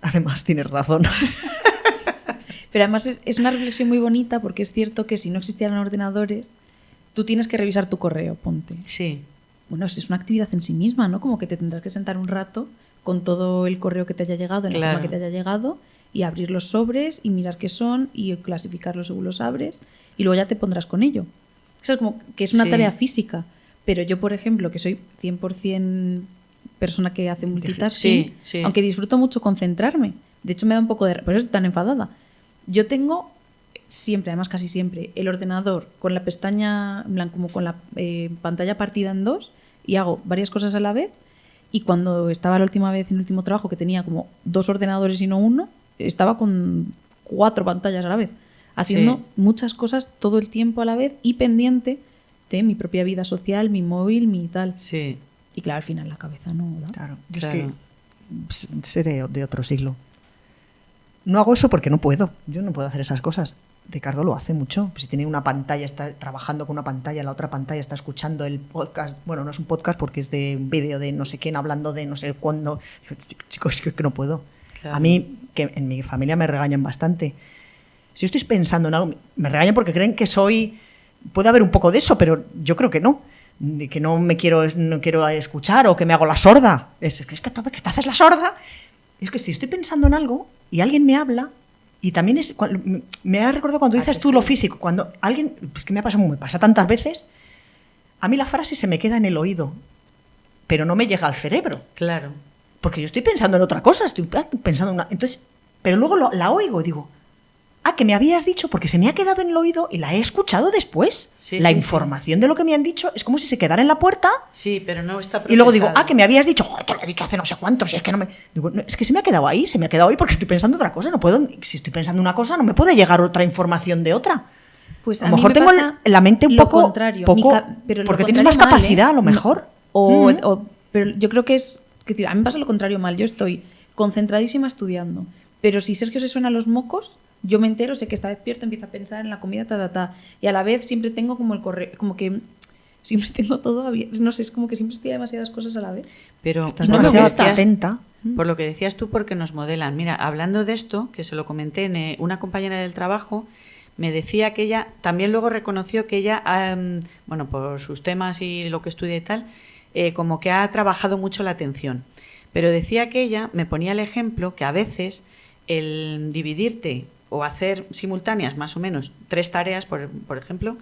Además tienes razón. Pero además es una reflexión muy bonita, porque es cierto que si no existieran ordenadores, tú tienes que revisar tu correo, ponte. Sí. Bueno, es una actividad en sí misma, ¿no? Como que te tendrás que sentar un rato con todo el correo que te haya llegado, en la forma que te haya llegado, y abrir los sobres y mirar qué son y clasificarlos según los abres, y luego ya te pondrás con ello. Eso es como que es una tarea física. Pero yo, por ejemplo, que soy 100% persona que hace multitasking, aunque disfruto mucho concentrarme, de hecho me da un poco de... Por eso estoy tan enfadada. Yo tengo siempre, además casi siempre, el ordenador con la pestaña, en plan, como con la pantalla partida en dos, y hago varias cosas a la vez. Y cuando estaba la última vez en el último trabajo, que tenía como 2 ordenadores y no uno, estaba con 4 pantallas a la vez, haciendo muchas cosas todo el tiempo a la vez y pendiente de mi propia vida social, mi móvil, mi tal. Sí. Y claro, al final la cabeza no da. Claro, yo es que seré de otro siglo. No hago eso porque no puedo. Yo no puedo hacer esas cosas. Ricardo lo hace mucho. Si tiene una pantalla, está trabajando con una pantalla, la otra pantalla está escuchando el podcast. Bueno, no es un podcast porque es de un vídeo de no sé quién hablando de no sé cuándo. Chicos, es que no puedo. Claro. A mí, que en mi familia me regañan bastante. Si yo estoy pensando en algo, me regañan porque creen que soy... Puede haber un poco de eso, pero yo creo que no. Que no quiero escuchar o que me hago la sorda. Es que te haces la sorda. Es que si estoy pensando en algo y alguien me habla... Y también me ha recordado cuando dices tú lo físico, cuando alguien, pues que me pasa tantas veces, a mí la frase se me queda en el oído, pero no me llega al cerebro. Claro. Porque yo estoy pensando en otra cosa, estoy pensando en una... Entonces, pero luego la oigo y digo, que me habías dicho, porque se me ha quedado en el oído y la he escuchado después. La información de lo que me han dicho es como si se quedara en la puerta. Sí, pero no está procesado. Y luego digo, que me habías dicho, joder, te lo he dicho hace no sé cuántos, y es que no me... Digo, no, es que se me ha quedado ahí porque estoy pensando otra cosa, no puedo... Si estoy pensando una cosa, no me puede llegar otra información de otra. Pues a lo mejor tengo la mente un poco... Contrario. Pero porque tienes más capacidad, a lo mejor. Pero yo creo que es... Es decir, a mí me pasa lo contrario mal. Yo estoy concentradísima estudiando, pero si Sergio se suena los mocos... Yo me entero, sé que está despierto, empiezo a pensar en la comida, y a la vez siempre tengo como el correo, como que siempre tengo todo abierto, no sé, es como que siempre estoy demasiadas cosas a la vez. Pero estás demasiado atenta. Por lo que decías tú, porque nos modelan. Mira, hablando de esto, que se lo comenté en una compañera del trabajo, me decía que ella también luego reconoció que ella, por sus temas y lo que estudia y tal, como que ha trabajado mucho la atención. Pero decía que ella me ponía el ejemplo que a veces el dividirte o hacer simultáneas más o menos 3 tareas, por ejemplo,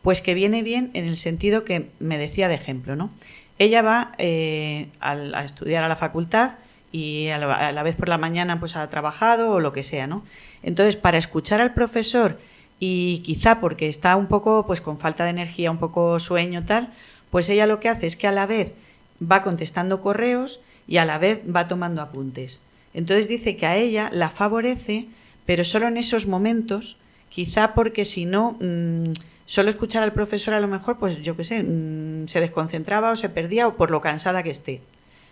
pues que viene bien en el sentido que me decía de ejemplo, ¿no? Ella va a estudiar a la facultad y a la vez por la mañana pues ha trabajado o lo que sea, ¿no? Entonces, para escuchar al profesor y quizá porque está un poco pues con falta de energía, un poco sueño tal, pues ella lo que hace es que a la vez va contestando correos y a la vez va tomando apuntes. Entonces dice que a ella la favorece, pero solo en esos momentos, quizá porque si no, solo escuchar al profesor a lo mejor, pues yo qué sé, se desconcentraba o se perdía o por lo cansada que esté.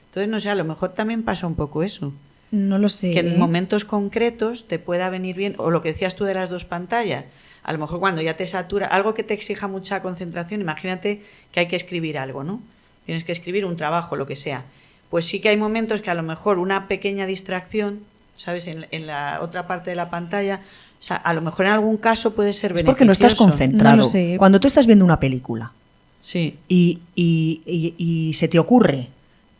Entonces, no sé, a lo mejor también pasa un poco eso. No lo sé. Que en momentos concretos te pueda venir bien, o lo que decías tú de las dos pantallas, a lo mejor cuando ya te satura, algo que te exija mucha concentración, imagínate que hay que escribir algo, ¿no? Tienes que escribir un trabajo, lo que sea. Pues sí que hay momentos que a lo mejor una pequeña distracción, ¿sabes? En la otra parte de la pantalla, o sea, a lo mejor en algún caso puede ser beneficioso. Es porque no estás concentrado. No lo sé. Cuando tú estás viendo una película Sí. y se te ocurre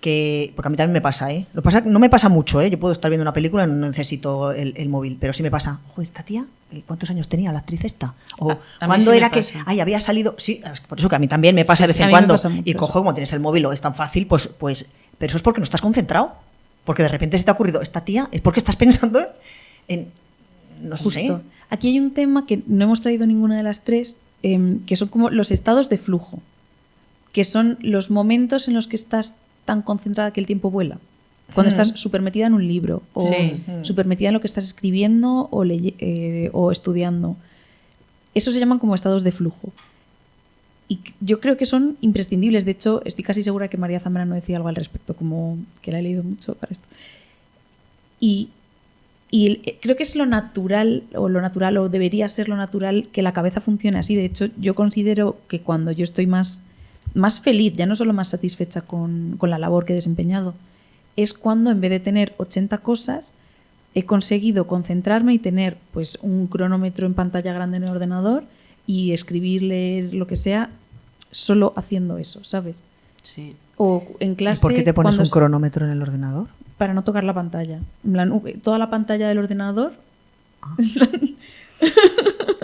que... Porque a mí también me pasa, ¿eh? Lo pasa, no me pasa mucho, ¿eh? Yo puedo estar viendo una película y no necesito el móvil, pero sí me pasa. Ojo, esta tía, ¿cuántos años tenía la actriz esta? O ¿cuándo sí era me que... pasa. Ay, había salido... Sí, por eso que a mí también me pasa de vez a en mí me cuando. pasa mucho Y cojo, eso. como tienes el móvil o es tan fácil, pues... Pero eso es porque no estás concentrado. Porque de repente se te ha ocurrido, esta tía, es porque estás pensando en... No Justo. sé. Aquí hay un tema que no hemos traído ninguna de las tres, que son como los estados de flujo, que son los momentos en los que estás tan concentrada que el tiempo vuela. Cuando estás súper metida en un libro o Sí. súper metida en lo que estás escribiendo o estudiando. Eso se llaman como estados de flujo. Y yo creo que son imprescindibles. De hecho, estoy casi segura que María Zambrano decía algo al respecto, como que la he leído mucho para esto. Y creo que es lo natural, o debería ser lo natural, que la cabeza funcione así. De hecho, yo considero que cuando yo estoy más feliz, ya no solo más satisfecha con la labor que he desempeñado, es cuando en vez de tener 80 cosas, he conseguido concentrarme y tener pues un cronómetro en pantalla grande en el ordenador y escribir, leer, lo que sea, solo haciendo eso, ¿sabes? Sí. O en clase... ¿Y por qué te pones cuando un cronómetro en el ordenador? Para no tocar la pantalla. En plan, toda la pantalla del ordenador.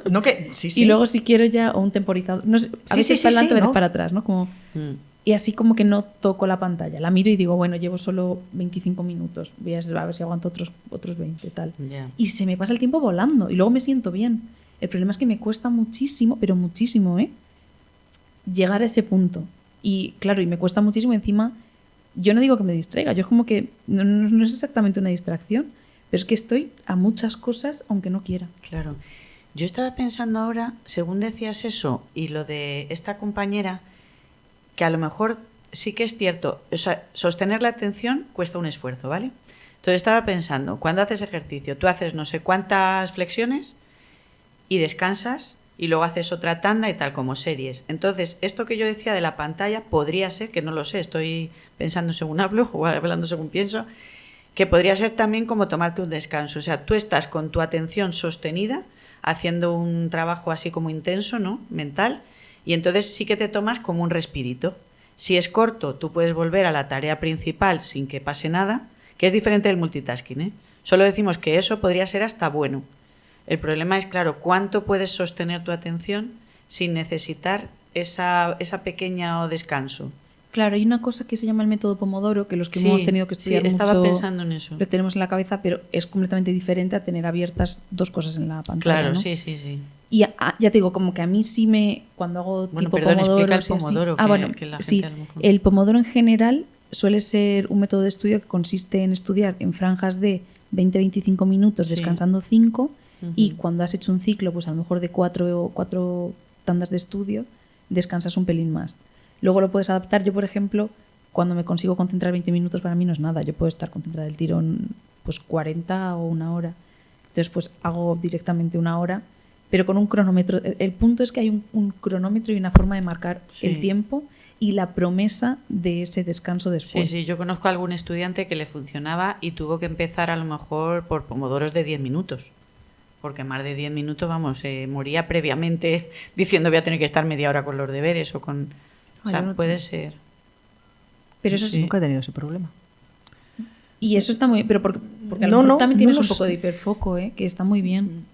No que... Sí, sí. Y luego si quiero ya, o un temporizador. No sé, a Sí, veces sí, para sí, adelante, a veces ¿no? para atrás, ¿no? Como, y así como que no toco la pantalla. La miro y digo, bueno, llevo solo 25 minutos. Voy a ver si aguanto otros 20, tal. Ya. Y se me pasa el tiempo volando. Y luego me siento bien. El problema es que me cuesta muchísimo, pero muchísimo, llegar a ese punto. Y claro, y me cuesta muchísimo encima. Yo no digo que me distraiga, yo es como que no es exactamente una distracción, pero es que estoy a muchas cosas aunque no quiera. Claro. Yo estaba pensando ahora, según decías eso, y lo de esta compañera, que a lo mejor sí que es cierto, o sea, sostener la atención cuesta un esfuerzo, ¿vale? Entonces estaba pensando, cuando haces ejercicio, tú haces no sé cuántas flexiones y descansas y luego haces otra tanda y tal, como series. Entonces, esto que yo decía de la pantalla podría ser, que no lo sé, estoy pensando según hablo o hablando según pienso, que podría ser también como tomarte un descanso. O sea, tú estás con tu atención sostenida haciendo un trabajo así como intenso, ¿no? Mental, y entonces sí que te tomas como un respirito. Si es corto, tú puedes volver a la tarea principal sin que pase nada, que es diferente del multitasking, ¿eh? Solo decimos que eso podría ser hasta bueno. El problema es, claro, cuánto puedes sostener tu atención sin necesitar esa pequeña descanso. Claro, hay una cosa que se llama el método Pomodoro, que los que hemos tenido que estudiar sí, estaba mucho pensando en eso. lo tenemos en la cabeza, pero es completamente diferente a tener abiertas dos cosas en la pantalla. Claro, ¿no? sí, sí, sí. Y ya te digo, como que a mí sí cuando hago Bueno, tipo perdón, Pomodoro... explica el Pomodoro, que la gente sí, a lo mejor... el Pomodoro en general suele ser un método de estudio que consiste en estudiar en franjas de 20-25 minutos, Sí. descansando 5, Ujú. y cuando has hecho un ciclo, pues a lo mejor de 4 tandas de estudio, descansas un pelín más. Luego lo puedes adaptar. Yo, por ejemplo, cuando me consigo concentrar 20 minutos, para mí no es nada. Yo puedo estar concentrada del tirón pues 40 o una hora. Entonces, pues hago directamente una hora, pero con un cronómetro. El punto es que hay un cronómetro y una forma de marcar Sí. el tiempo y la promesa de ese descanso después. Sí, sí, yo conozco a algún estudiante que le funcionaba y tuvo que empezar a lo mejor por pomodoros de 10 minutos. Porque más de 10 minutos, vamos, moría previamente diciendo voy a tener que estar media hora con los deberes o con... O sea, yo no puede tengo. ser. Pero eso Sí. Nunca he tenido ese problema. Y eso está muy bien, pero porque a lo No, mejor no, también no tienes lo un poco sé. de hiperfoco, que está muy bien.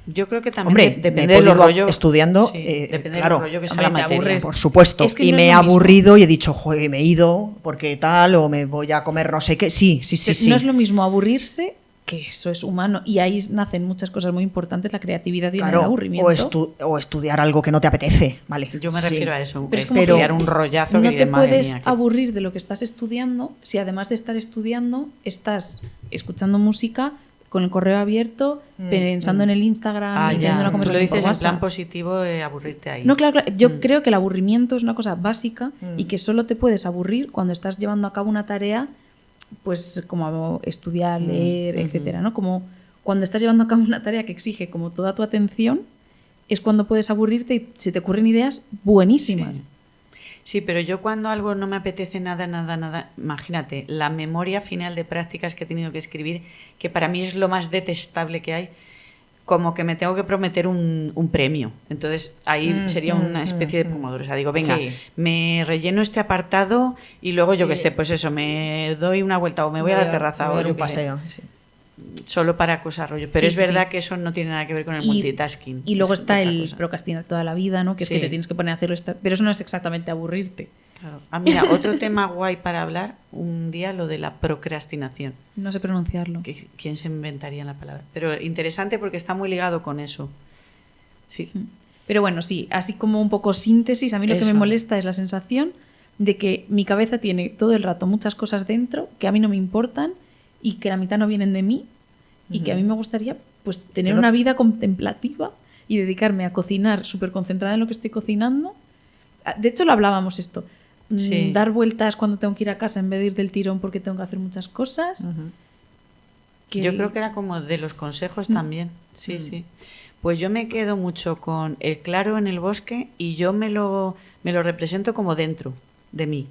Yo creo que también Hombre, depende me he de los podido rollos. estudiando, depende claro, del rollo que sea hombre, la te materia. aburres. Por supuesto. Es que y no me es he lo mismo. aburrido y he dicho, joder, me he ido porque tal, o me voy a comer no sé qué. Sí, sí, sí, sí. No es lo mismo aburrirse que eso es humano. Y ahí nacen muchas cosas muy importantes, la creatividad y el Claro, aburrimiento. o estudiar algo que no te apetece, ¿vale? Yo me refiero a eso, Pero es como estudiar que un rollazo no que te madre puedes mía, que- aburrir de lo que estás estudiando si además de estar estudiando estás escuchando música con el correo abierto, pensando en el Instagram, y teniendo una Tú lo conversación dices por en WhatsApp. plan positivo, aburrirte ahí. No, claro. Yo creo que el aburrimiento es una cosa básica y que solo te puedes aburrir cuando estás llevando a cabo una tarea, pues como estudiar, leer, etcétera, ¿no? Como cuando estás llevando a cabo una tarea que exige como toda tu atención, es cuando puedes aburrirte y se te ocurren ideas buenísimas. Sí, pero yo cuando algo no me apetece nada, imagínate, la memoria final de prácticas que he tenido que escribir, que para mí es lo más detestable que hay, como que me tengo que prometer un premio. Entonces ahí sería una especie de pomodoro. O sea, digo, venga, Sí. me relleno este apartado y luego yo qué sé, pues eso, me doy una vuelta o me voy a la terraza me o voy a dar yo un qué sé. paseo. Sí. Solo para cosas rollo. Pero Sí, es sí, verdad sí. que eso no tiene nada que ver con el Y multitasking. luego es está otra el cosa. procrastinar toda la vida, ¿no? Que es que Sí. te tienes que poner a hacerlo. Pero eso no es exactamente aburrirte. Claro. Ah, mira, otro tema guay para hablar un día, lo de la procrastinación. No sé pronunciarlo. ¿Quién se inventaría la palabra? Pero interesante porque está muy ligado con eso. Sí. Pero bueno, sí, así como un poco síntesis, a mí lo que me Eso. molesta es la sensación de que mi cabeza tiene todo el rato muchas cosas dentro que a mí no me importan y que la mitad no vienen de mí y que a mí me gustaría pues tener Pero- una vida contemplativa y dedicarme a cocinar súper concentrada en lo que estoy cocinando. De hecho, lo hablábamos esto. Sí. Dar vueltas cuando tengo que ir a casa en vez de ir del tirón porque tengo que hacer muchas cosas. Yo creo que era como de los consejos también. Sí, sí. Pues yo me quedo mucho con el claro en el bosque y yo me lo represento como dentro de mí.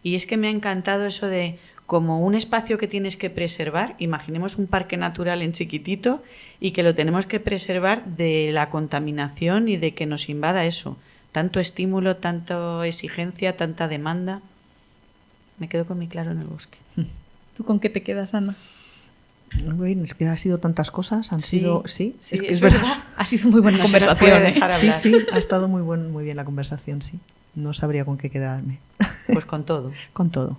Y es que me ha encantado eso de como un espacio que tienes que preservar, imaginemos un parque natural en chiquitito y que lo tenemos que preservar de la contaminación y de que nos invada eso. Tanto estímulo, tanta exigencia, tanta demanda. Me quedo con mi claro en el bosque. ¿Tú con qué te quedas, Ana? Bueno, es que ha sido tantas cosas, han Sí, sido... Sí, sí, es que es es verdad. verdad. Ha sido muy buena No se nos conversación. puede dejar Sí, hablar. sí, ha estado muy bien la conversación, sí. No sabría con qué quedarme. Pues con todo. Con todo.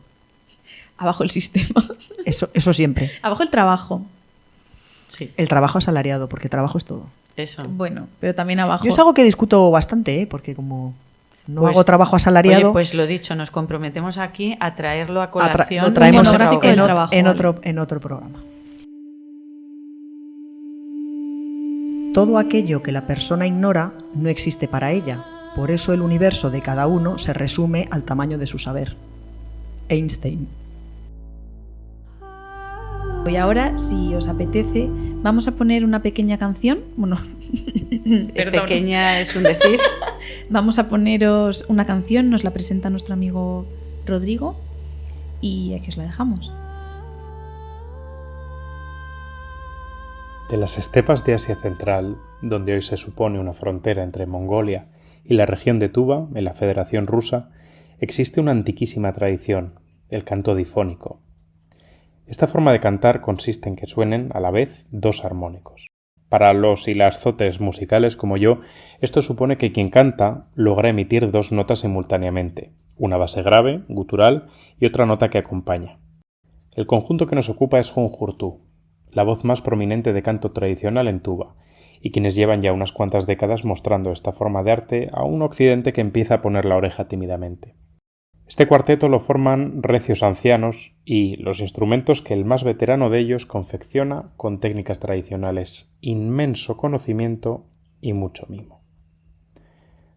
Abajo el sistema. Eso siempre. Abajo el trabajo. Sí, El trabajo asalariado, porque trabajo es todo. eso. Bueno, pero también abajo. Yo es algo que discuto bastante, ¿eh? Porque como no Pues, hago trabajo asalariado... Oye, pues lo dicho, nos comprometemos aquí a traerlo a lo colación. traemos Un monográfico del trabajo, en vale. en otro programa. Todo aquello que la persona ignora no existe para ella. Por eso el universo de cada uno se resume al tamaño de su saber. Einstein. Y ahora, si os apetece, vamos a poner una pequeña canción. Bueno, perdón. Pequeña es un decir. Vamos a poneros una canción, nos la presenta nuestro amigo Rodrigo y aquí os la dejamos. De las estepas de Asia Central, donde hoy se supone una frontera entre Mongolia y la región de Tuva, en la Federación Rusa, existe una antiquísima tradición, el canto difónico. Esta forma de cantar consiste en que suenen a la vez dos armónicos. Para los y las zotes musicales como yo, esto supone que quien canta logra emitir dos notas simultáneamente, una base grave, gutural, y otra nota que acompaña. El conjunto que nos ocupa es Junjurtú, la voz más prominente de canto tradicional en Tuva, y quienes llevan ya unas cuantas décadas mostrando esta forma de arte a un occidente que empieza a poner la oreja tímidamente. Este cuarteto lo forman recios ancianos y los instrumentos que el más veterano de ellos confecciona con técnicas tradicionales, inmenso conocimiento y mucho mimo.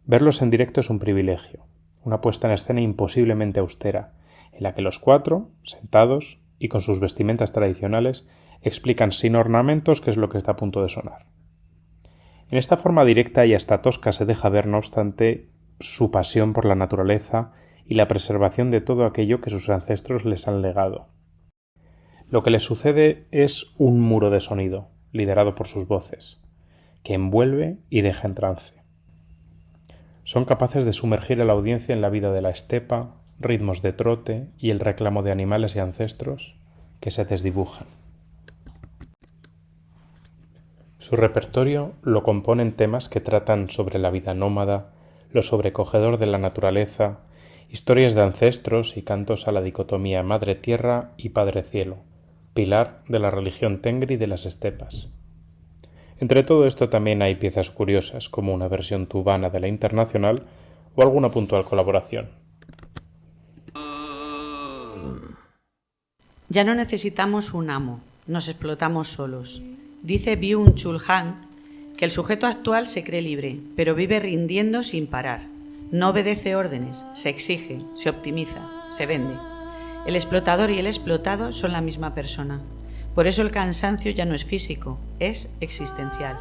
Verlos en directo es un privilegio, una puesta en escena imposiblemente austera, en la que los cuatro, sentados y con sus vestimentas tradicionales, explican sin ornamentos qué es lo que está a punto de sonar. En esta forma directa y hasta tosca se deja ver, no obstante, su pasión por la naturaleza y la preservación de todo aquello que sus ancestros les han legado. Lo que les sucede es un muro de sonido, liderado por sus voces, que envuelve y deja en trance. Son capaces de sumergir a la audiencia en la vida de la estepa, ritmos de trote y el reclamo de animales y ancestros que se desdibujan. Su repertorio lo componen temas que tratan sobre la vida nómada, lo sobrecogedor de la naturaleza, historias de ancestros y cantos a la dicotomía madre tierra y padre cielo, pilar de la religión tengri de las estepas. Entre todo esto también hay piezas curiosas, como una versión tubana de la Internacional o alguna puntual colaboración. Ya no necesitamos un amo, nos explotamos solos. Dice Byung-Chul Han que el sujeto actual se cree libre, pero vive rindiendo sin parar. No obedece órdenes, se exige, se optimiza, se vende. El explotador y el explotado son la misma persona. Por eso el cansancio ya no es físico, es existencial.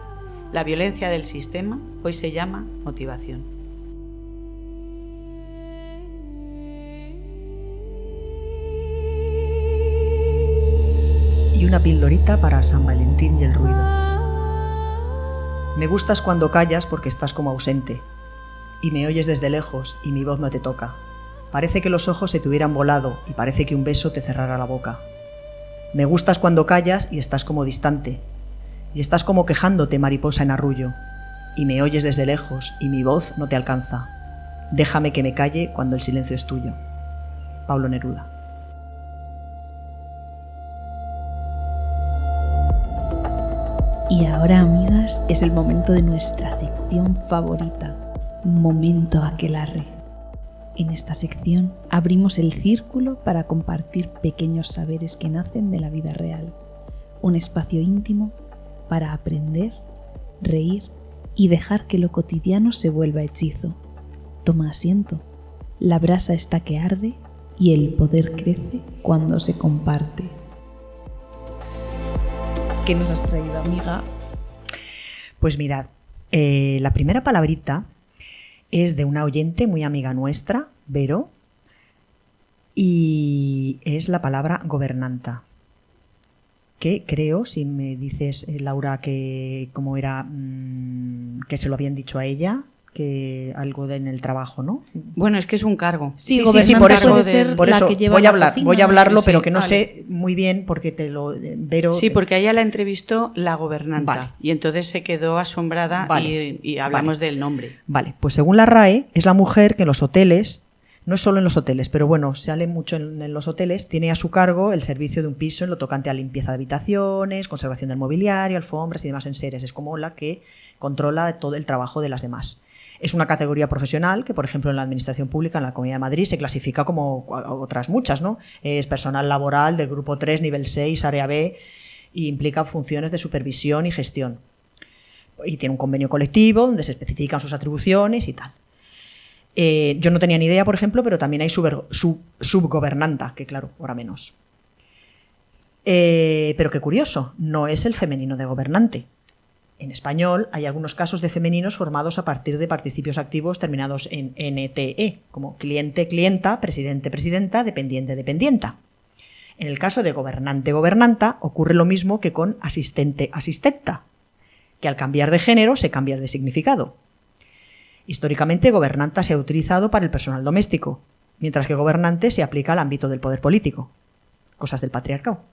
La violencia del sistema hoy se llama motivación. Y una pildorita para San Valentín y el ruido. Me gustas cuando callas porque estás como ausente, y me oyes desde lejos y mi voz no te toca. Parece que los ojos se te hubieran volado y parece que un beso te cerrara la boca. Me gustas cuando callas y estás como distante, y estás como quejándote, mariposa en arrullo, y me oyes desde lejos y mi voz no te alcanza. Déjame que me calle cuando el silencio es tuyo. Pablo Neruda. Y ahora, amigas, es el momento de nuestra sección favorita, Momento Aquelarre. En esta sección abrimos el círculo para compartir pequeños saberes que nacen de la vida real. Un espacio íntimo para aprender, reír y dejar que lo cotidiano se vuelva hechizo. Toma asiento. La brasa está que arde y el poder crece cuando se comparte. ¿Qué nos has traído, amiga? Pues mirad, la primera palabrita es de una oyente muy amiga nuestra, Vero, y es la palabra gobernanta, que creo, si me dices, Laura, que cómo era, que se lo habían dicho a ella, que algo en el trabajo, ¿no? Bueno, es que es un cargo. Sí, por eso, puede ser por la eso que lleva voy a la hablar, cocina. voy a hablarlo, Sí, pero que no vale. sé muy bien porque te lo Vero. Sí, porque a ella la entrevistó la gobernanta, Vale. y entonces se quedó asombrada. Vale. y hablamos del nombre. Vale, pues según la RAE, es la mujer que en los hoteles, no es solo en los hoteles, pero bueno, sale mucho en los hoteles, tiene a su cargo el servicio de un piso en lo tocante a limpieza de habitaciones, conservación del mobiliario, alfombras y demás enseres. Es como la que controla todo el trabajo de las demás. Es una categoría profesional que, por ejemplo, en la Administración Pública, en la Comunidad de Madrid, se clasifica como otras muchas, ¿no? Es personal laboral del Grupo 3, nivel 6, área B, y implica funciones de supervisión y gestión. Y tiene un convenio colectivo donde se especifican sus atribuciones y tal. Yo no tenía ni idea, por ejemplo, pero también hay subgobernanta, que claro, ahora menos. Pero qué curioso, no es el femenino de gobernante. En español hay algunos casos de femeninos formados a partir de participios activos terminados en NTE, como cliente, clienta, presidente, presidenta, dependiente, dependienta. En el caso de gobernante, gobernanta, ocurre lo mismo que con asistente, asistenta, que al cambiar de género se cambia de significado. Históricamente, gobernanta se ha utilizado para el personal doméstico, mientras que gobernante se aplica al ámbito del poder político. Cosas del patriarcado.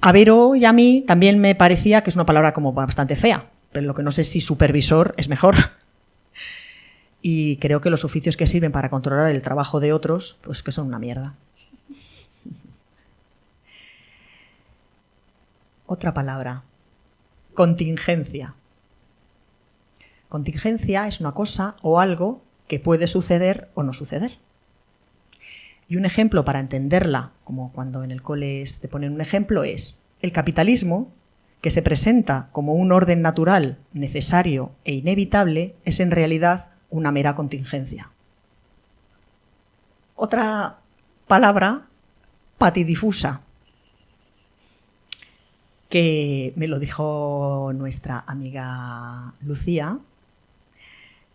A Vero y a mí también me parecía que es una palabra como bastante fea, pero lo que no sé si supervisor es mejor. Y creo que los oficios que sirven para controlar el trabajo de otros, pues que son una mierda. Otra palabra. Contingencia. Contingencia es una cosa o algo que puede suceder o no suceder. Y un ejemplo para entenderla, como cuando en el cole te ponen un ejemplo, es el capitalismo, que se presenta como un orden natural, necesario e inevitable, es en realidad una mera contingencia. Otra palabra, patidifusa, que me lo dijo nuestra amiga Lucía,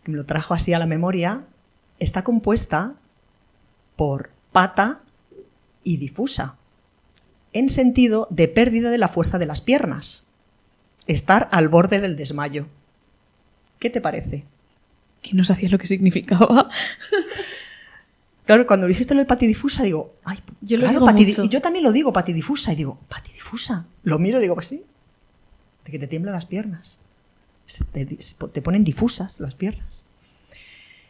que me lo trajo así a la memoria, está compuesta por pata y difusa, en sentido de pérdida de la fuerza de las piernas, estar al borde del desmayo. ¿Qué te parece? Que no sabía lo que significaba. Claro, cuando dijiste lo de patidifusa, digo, ay, Yo lo claro, digo mucho. y yo también lo digo, patidifusa, y digo, patidifusa. Lo miro y digo, pues sí, de que te tiemblan las piernas. Te ponen difusas las piernas.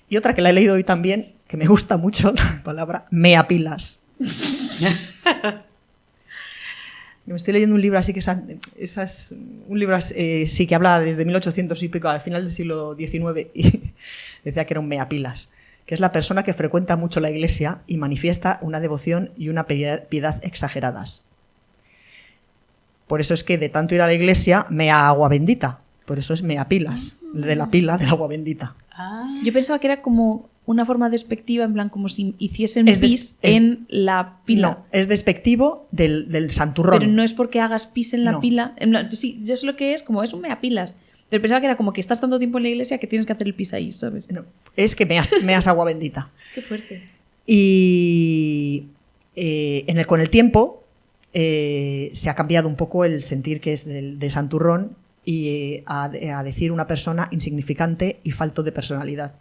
Y otra que la he leído hoy también, que me gusta mucho, la palabra meapilas. Me estoy leyendo un libro así que un libro sí que habla desde 1800 y pico, al final del siglo XIX, y decía que era un meapilas, que es la persona que frecuenta mucho la iglesia y manifiesta una devoción y una piedad exageradas. Por eso es que de tanto ir a la iglesia mea agua bendita. Por eso es meapilas, de la pila del agua bendita. Yo pensaba que era como una forma despectiva, en plan como si hiciesen pis en la pila. No, es despectivo del santurrón. Pero no es porque hagas pis en la No. pila. Sí, yo sé lo que es, como es un meapilas. Pero pensaba que era como que estás tanto tiempo en la iglesia que tienes que hacer el pis ahí, ¿sabes? No, es que meas agua bendita. Qué fuerte. Y con el tiempo se ha cambiado un poco el sentir que es de santurrón y a decir una persona insignificante y falto de personalidad.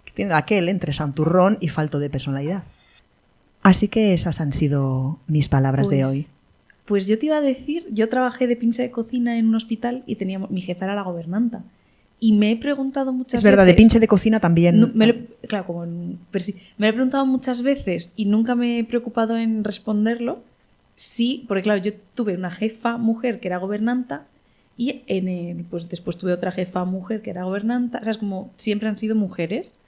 Que tiene aquel entre santurrón y falto de personalidad. Así que esas han sido mis palabras de hoy. Pues yo te iba a decir, yo trabajé de pinche de cocina en un hospital y mi jefa era la gobernanta. Y me he preguntado muchas veces... Es verdad, de pinche de cocina también... No, claro, pero sí, me lo he preguntado muchas veces y nunca me he preocupado en responderlo. Sí, porque claro, yo tuve una jefa mujer que era gobernanta y pues después tuve otra jefa mujer que era gobernanta. O sea, es como siempre han sido mujeres.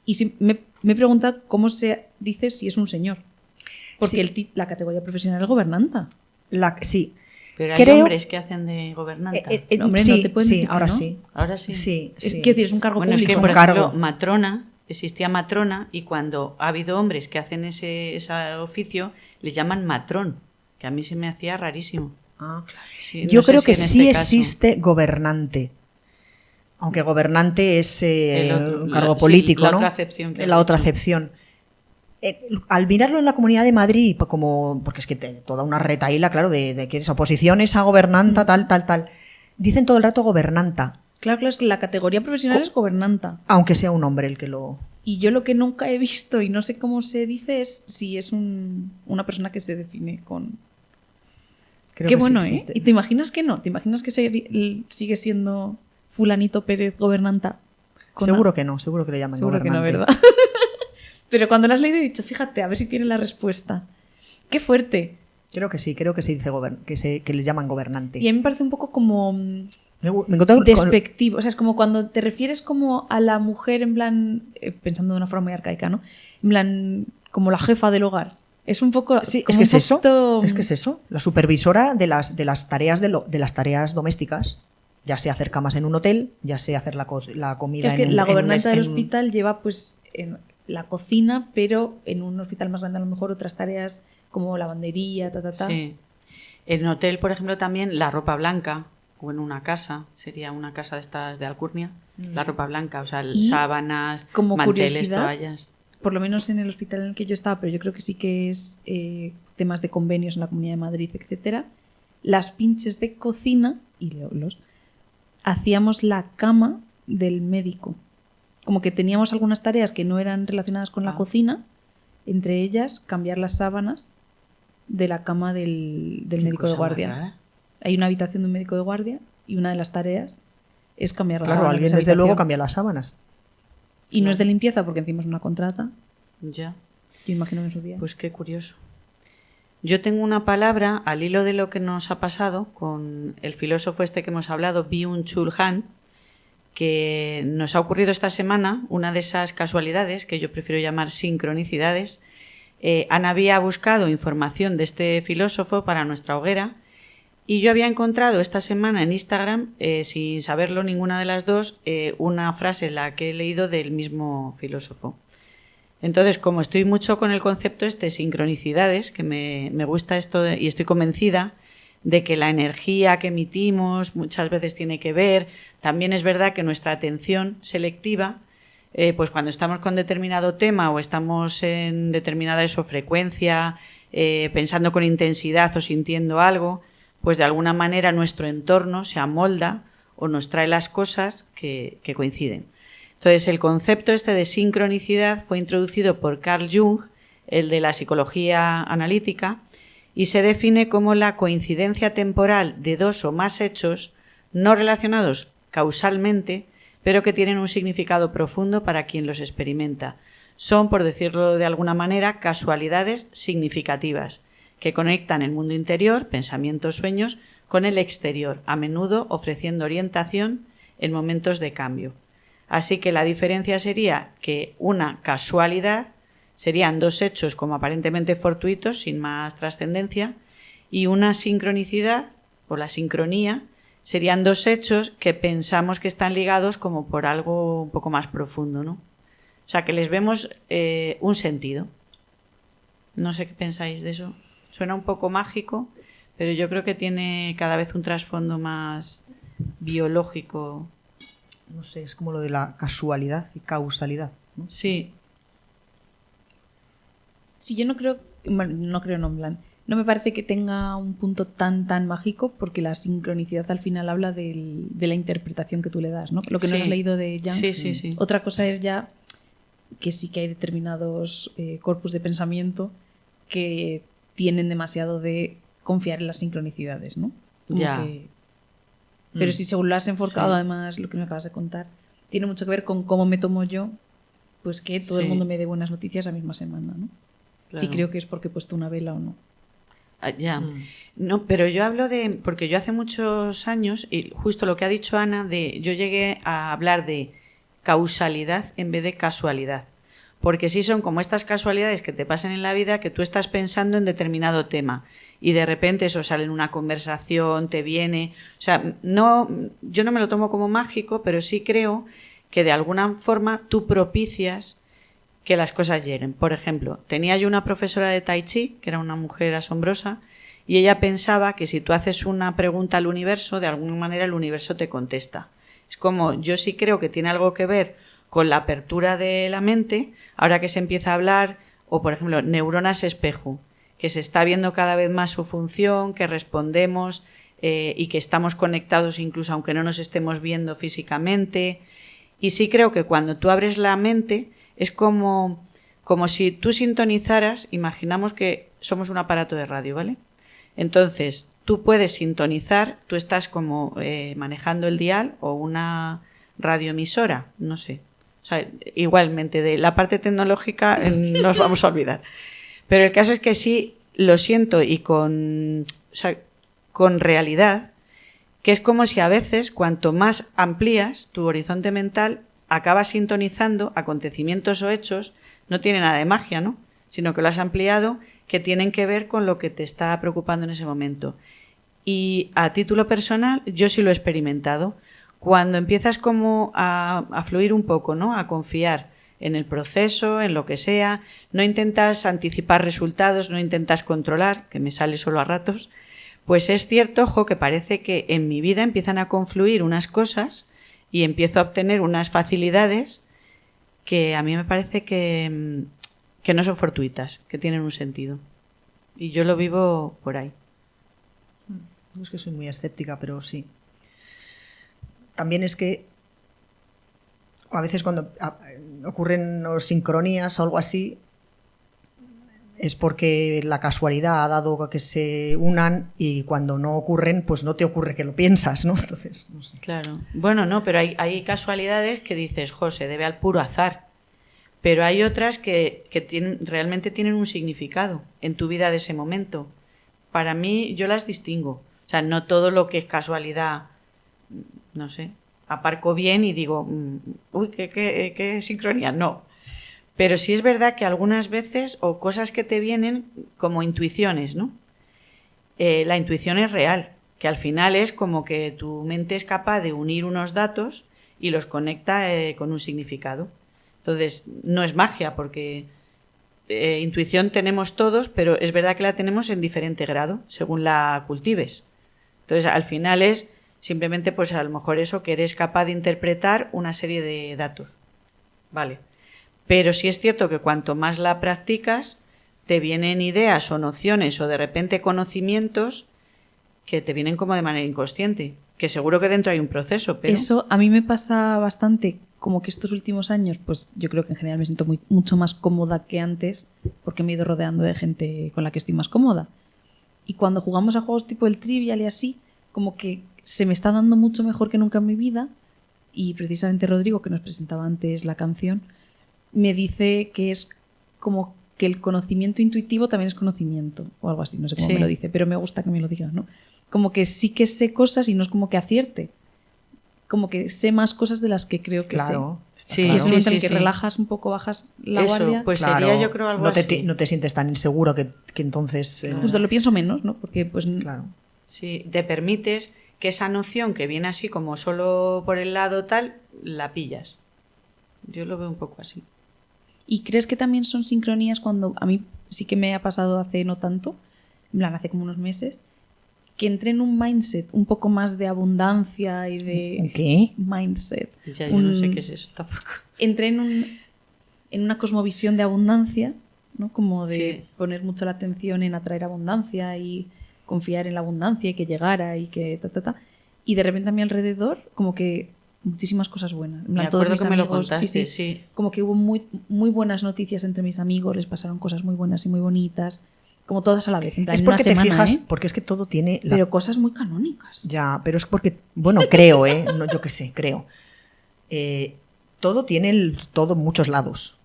Y me he preguntado cómo se dice si es un señor. Porque Sí. la categoría profesional es gobernanta. Sí. Pero hay hombres que hacen de gobernanta. Hombre, sí, no te pueden sí, decir que ahora no. sí. Ahora sí. Sí, Es, sí. quiero decir, es un cargo Bueno, es público. que, un por ejemplo, cargo. matrona, existía matrona y cuando ha habido hombres que hacen ese oficio, le llaman matrón, que a mí se me hacía rarísimo. Ah. Sí, Yo no sé creo si que en sí este caso- existe gobernante. Aunque gobernante es El otro- un cargo sí, político, la ¿no? otra acepción que La has otra dicho. acepción. Al mirarlo en la Comunidad de Madrid, porque es que toda una retaíla, claro, de que es oposiciones a gobernanta, tal. Dicen todo el rato gobernanta, Claro, es que la categoría profesional es gobernanta. aunque sea un hombre el que lo... Y yo lo que nunca he visto y no sé cómo se dice es si es una persona que se define con... Creo Qué que sí bueno, existe. ¿Y te imaginas que no? ¿Te imaginas que sigue siendo fulanito Pérez gobernanta? Seguro que no, seguro que le llaman Seguro que no, gobernante. ¿verdad? Pero cuando lo has leído he dicho, fíjate, a ver si tiene la respuesta. ¡Qué fuerte! Creo que sí, creo que se dice que le llaman gobernante. Y a mí me parece un poco como Me encontré con- despectivo. O sea, es como cuando te refieres como a la mujer en plan, pensando de una forma muy arcaica, ¿no? En plan, como la jefa del hogar. Es un poco... Sí, como es que es un eso. poquito- Es que es eso. La supervisora de las tareas de las tareas domésticas. Ya sea hacer camas en un hotel, ya sea hacer la comida Es que en un la en un- gobernanta del en un- hospital lleva pues en la cocina, pero en un hospital más grande a lo mejor otras tareas como lavandería, ta. Sí. En hotel, por ejemplo, también la ropa blanca, o en una casa, sería una casa de estas de alcurnia, la ropa blanca, o sea, Y, sábanas, como manteles, curiosidad, toallas. Por lo menos en el hospital en el que yo estaba, pero yo creo que sí que es temas de convenios en la Comunidad de Madrid, etcétera. Las pinches de cocina y hacíamos la cama del médico. Como que teníamos algunas tareas que no eran relacionadas con la cocina, entre ellas cambiar las sábanas de la cama del Qué médico de cosa más guardia. rara. Hay una habitación de un médico de guardia y una de las tareas es cambiar las Claro, sábanas. de alguien esa desde luego habitación. cambia las sábanas. Y no es de limpieza porque encima es una contrata. Ya, Yo imagino que en su día. pues qué curioso. Yo tengo una palabra al hilo de lo que nos ha pasado con el filósofo este que hemos hablado, Byung-Chul Han, que nos ha ocurrido esta semana, una de esas casualidades que yo prefiero llamar sincronicidades. Ana había buscado información de este filósofo para nuestra hoguera y yo había encontrado esta semana en Instagram, sin saberlo ninguna de las dos, una frase en la que he leído del mismo filósofo. Entonces, como estoy mucho con el concepto de sincronicidades, que me gusta esto y estoy convencida de que la energía que emitimos muchas veces tiene que ver, también es verdad que nuestra atención selectiva, pues cuando estamos con determinado tema o estamos en determinada frecuencia, pensando con intensidad o sintiendo algo, pues de alguna manera nuestro entorno se amolda o nos trae las cosas que coinciden. Entonces, el concepto este de sincronicidad fue introducido por Carl Jung, el de la psicología analítica, y se define como la coincidencia temporal de dos o más hechos no relacionados causalmente, pero que tienen un significado profundo para quien los experimenta. Son, por decirlo de alguna manera, casualidades significativas, que conectan el mundo interior, pensamientos, sueños, con el exterior, a menudo ofreciendo orientación en momentos de cambio. Así que la diferencia sería que una casualidad serían dos hechos como aparentemente fortuitos, sin más trascendencia, y una sincronicidad o la sincronía serían dos hechos que pensamos que están ligados como por algo un poco más profundo, ¿no? O sea, que les vemos un sentido. No sé qué pensáis de eso. Suena un poco mágico, pero yo creo que tiene cada vez un trasfondo más biológico. No sé, es como lo de la casualidad y causalidad, ¿no? Sí. Sí, yo no creo, bueno, no, en plan, no me parece que tenga un punto tan mágico, porque la sincronicidad al final habla de la interpretación que tú le das, ¿no? Lo que no has leído de Jung. Sí. Otra cosa es ya que sí que hay determinados corpus de pensamiento que tienen demasiado de confiar en las sincronicidades, ¿no? Ya. Pero si según lo has enforcado, además, lo que me acabas de contar, tiene mucho que ver con cómo me tomo yo, pues que todo el mundo me dé buenas noticias la misma semana, ¿no? Claro. Sí, creo que es porque he puesto una vela o no. Ya. No, pero yo hablo porque yo hace muchos años, y justo lo que ha dicho Ana, yo llegué a hablar de causalidad en vez de casualidad. Porque sí son como estas casualidades que te pasan en la vida, que tú estás pensando en determinado tema y de repente eso sale en una conversación, te viene. O sea, yo no me lo tomo como mágico, pero sí creo que de alguna forma tú propicias que las cosas lleguen. Por ejemplo, tenía yo una profesora de Tai Chi, que era una mujer asombrosa, y ella pensaba que si tú haces una pregunta al universo, de alguna manera el universo te contesta. Es como, yo sí creo que tiene algo que ver con la apertura de la mente, ahora que se empieza a hablar, o por ejemplo, neuronas espejo, que se está viendo cada vez más su función, que respondemos y que estamos conectados incluso aunque no nos estemos viendo físicamente. Y sí creo que cuando tú abres la mente es como si tú sintonizaras, imaginamos que somos un aparato de radio, ¿vale? Entonces, tú puedes sintonizar, tú estás como manejando el dial o una radioemisora, no sé. O sea, igualmente, de la parte tecnológica nos vamos a olvidar. Pero el caso es que sí lo siento y con realidad, que es como si a veces, cuanto más amplías tu horizonte mental, acabas sintonizando acontecimientos o hechos, no tiene nada de magia, ¿no? Sino que lo has ampliado, que tienen que ver con lo que te está preocupando en ese momento. Y a título personal, yo sí lo he experimentado. Cuando empiezas como a fluir un poco, ¿no? A confiar en el proceso, en lo que sea, no intentas anticipar resultados, no intentas controlar, que me sale solo a ratos, pues es cierto, ojo, que parece que en mi vida empiezan a confluir unas cosas y empiezo a obtener unas facilidades que a mí me parece que no son fortuitas, que tienen un sentido. Y yo lo vivo por ahí. No es que soy muy escéptica, pero sí. También es que a veces cuando ocurren sincronías o algo así, es porque la casualidad ha dado que se unan y cuando no ocurren, pues no te ocurre que lo piensas, ¿no? Entonces, no sé. Claro. Bueno, no, pero hay casualidades que dices, se debe al puro azar. Pero hay otras que realmente tienen un significado en tu vida de ese momento. Para mí, yo las distingo. O sea, no todo lo que es casualidad, no sé, aparco bien y digo, uy, qué sincronía, no. Pero sí es verdad que algunas veces, o cosas que te vienen como intuiciones, ¿no? La intuición es real, que al final es como que tu mente es capaz de unir unos datos y los conecta con un significado. Entonces, no es magia, porque intuición tenemos todos, pero es verdad que la tenemos en diferente grado, según la cultives. Entonces, al final es simplemente, pues a lo mejor eso, que eres capaz de interpretar una serie de datos. Vale. Pero sí es cierto que cuanto más la practicas, te vienen ideas o nociones o de repente conocimientos que te vienen como de manera inconsciente. Que seguro que dentro hay un proceso, pero... Eso a mí me pasa bastante, como que estos últimos años, pues yo creo que en general me siento mucho más cómoda que antes, porque me he ido rodeando de gente con la que estoy más cómoda. Y cuando jugamos a juegos tipo el Trivial y así, como que se me está dando mucho mejor que nunca en mi vida. Y precisamente Rodrigo, que nos presentaba antes la canción, me dice que es como que el conocimiento intuitivo también es conocimiento, o algo así, no sé cómo Sí. me lo dice, pero me gusta que me lo diga, ¿no? Como que sí que sé cosas y no es como que acierte. Como que sé más cosas de las que creo que Claro. está Sí, sé. Y claro. es un momento en el que sí. relajas un poco, bajas la Eso, guardia. pues Claro, sería yo creo algo no te, así. no te sientes tan inseguro que entonces... Justo lo pienso menos, ¿no? Porque pues Claro. Sí, te permites que esa noción que viene así como solo por el lado tal, la pillas. Yo lo veo un poco así. ¿Y crees que también son sincronías cuando a mí sí que me ha pasado hace no tanto, en plan hace como unos meses, que entré en un mindset un poco más de abundancia y de ¿Qué? mindset? Ya yo no sé qué es eso tampoco. Entré en una cosmovisión de abundancia, ¿no? Como de Sí. poner mucho la atención en atraer abundancia y confiar en la abundancia y que llegara y que y de repente a mi alrededor como que muchísimas cosas buenas. En plan, Me todos acuerdo mis que me lo amigos, contaste, sí. como que hubo muy, muy buenas noticias entre mis amigos, les pasaron cosas muy buenas y muy bonitas, como todas a la vez. En plan, Es en una porque te semana, fijas, ¿eh? porque es que todo tiene... Pero cosas muy canónicas. Ya, pero es porque, bueno, creo, no, yo qué sé, creo. Todo tiene todo muchos lados.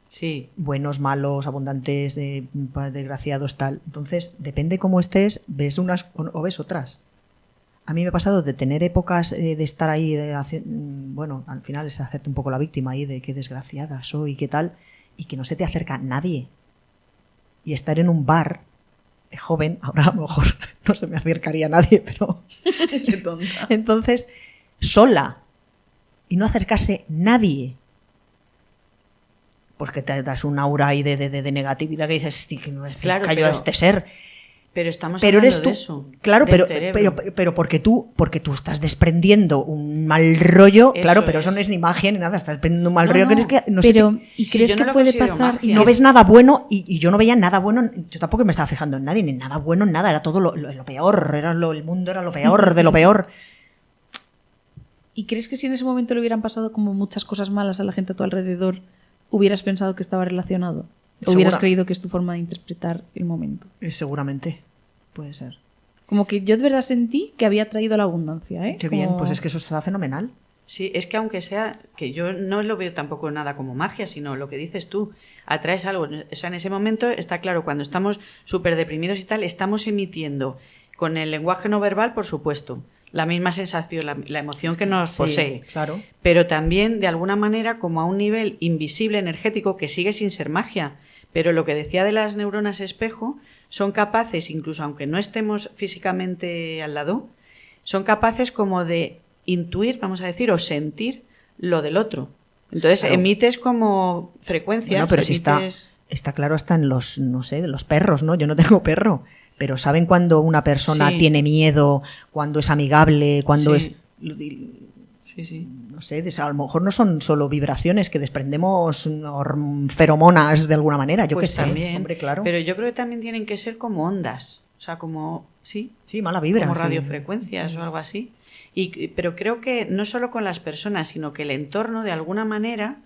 Sí, Buenos, malos, abundantes, desgraciados, tal. Entonces, depende cómo estés, ves unas o ves otras. A mí me ha pasado de tener épocas de estar ahí, bueno, al final es hacerte un poco la víctima ahí de qué desgraciada soy, qué tal, y que no se te acerca nadie. Y estar en un bar de joven, ahora a lo mejor no se me acercaría nadie, pero... Qué tonta. Entonces, sola, y no acercarse nadie. Porque te das un aura ahí de negatividad que dices, sí, que no es Claro, cayó pero- este ser. pero estamos Pero hablando eres tú. de eso. Claro, del pero cerebro. porque tú estás desprendiendo un mal rollo. Eso claro, pero eso es. no es ni magia ni nada. Estás desprendiendo un mal No, rollo no, que no sé Pero, qué- ¿y Sí, crees yo que no lo puede considero pasar? magia. y no ves nada bueno, y yo no veía nada bueno. Yo tampoco me estaba fijando en nadie, ni nada bueno, en nada. Era todo lo peor. El mundo era lo peor de lo peor. ¿Y crees que si en ese momento le hubieran pasado como muchas cosas malas a la gente a tu alrededor, hubieras pensado que estaba relacionado? ¿O hubieras Segura- creído que es tu forma de interpretar el momento? Seguramente. Puede ser. Como que yo de verdad sentí que había traído la abundancia, ¿eh? Qué Como- bien, pues es que eso está fenomenal. Sí, es que aunque sea, que yo no lo veo tampoco nada como magia, sino lo que dices tú, atraes algo. O sea, en ese momento está claro, cuando estamos súper deprimidos y tal, estamos emitiendo con el lenguaje no verbal, por supuesto, la misma sensación, la emoción que nos Sí, posee. claro. Pero también, de alguna manera, como a un nivel invisible, energético, que sigue sin ser magia. Pero lo que decía de las neuronas espejo, son capaces, incluso aunque no estemos físicamente al lado, son capaces como de intuir, vamos a decir, o sentir lo del otro. Entonces Claro. emites como frecuencias. Bueno, pero si emites- está claro hasta en los, no sé, de los perros, ¿no? Yo no tengo perro, pero saben cuando una persona Sí. tiene miedo, cuando es amigable, cuando Sí. es... Sí, sí. No sé, a lo mejor no son solo vibraciones que desprendemos feromonas de alguna manera, yo qué Pues sé. también, Hombre, claro. pero yo creo que también tienen que ser como ondas, o sea, como, sí, Sí, mala vibra. como sí. radiofrecuencias o algo así. Pero creo que no solo con las personas, sino que el entorno, de alguna manera,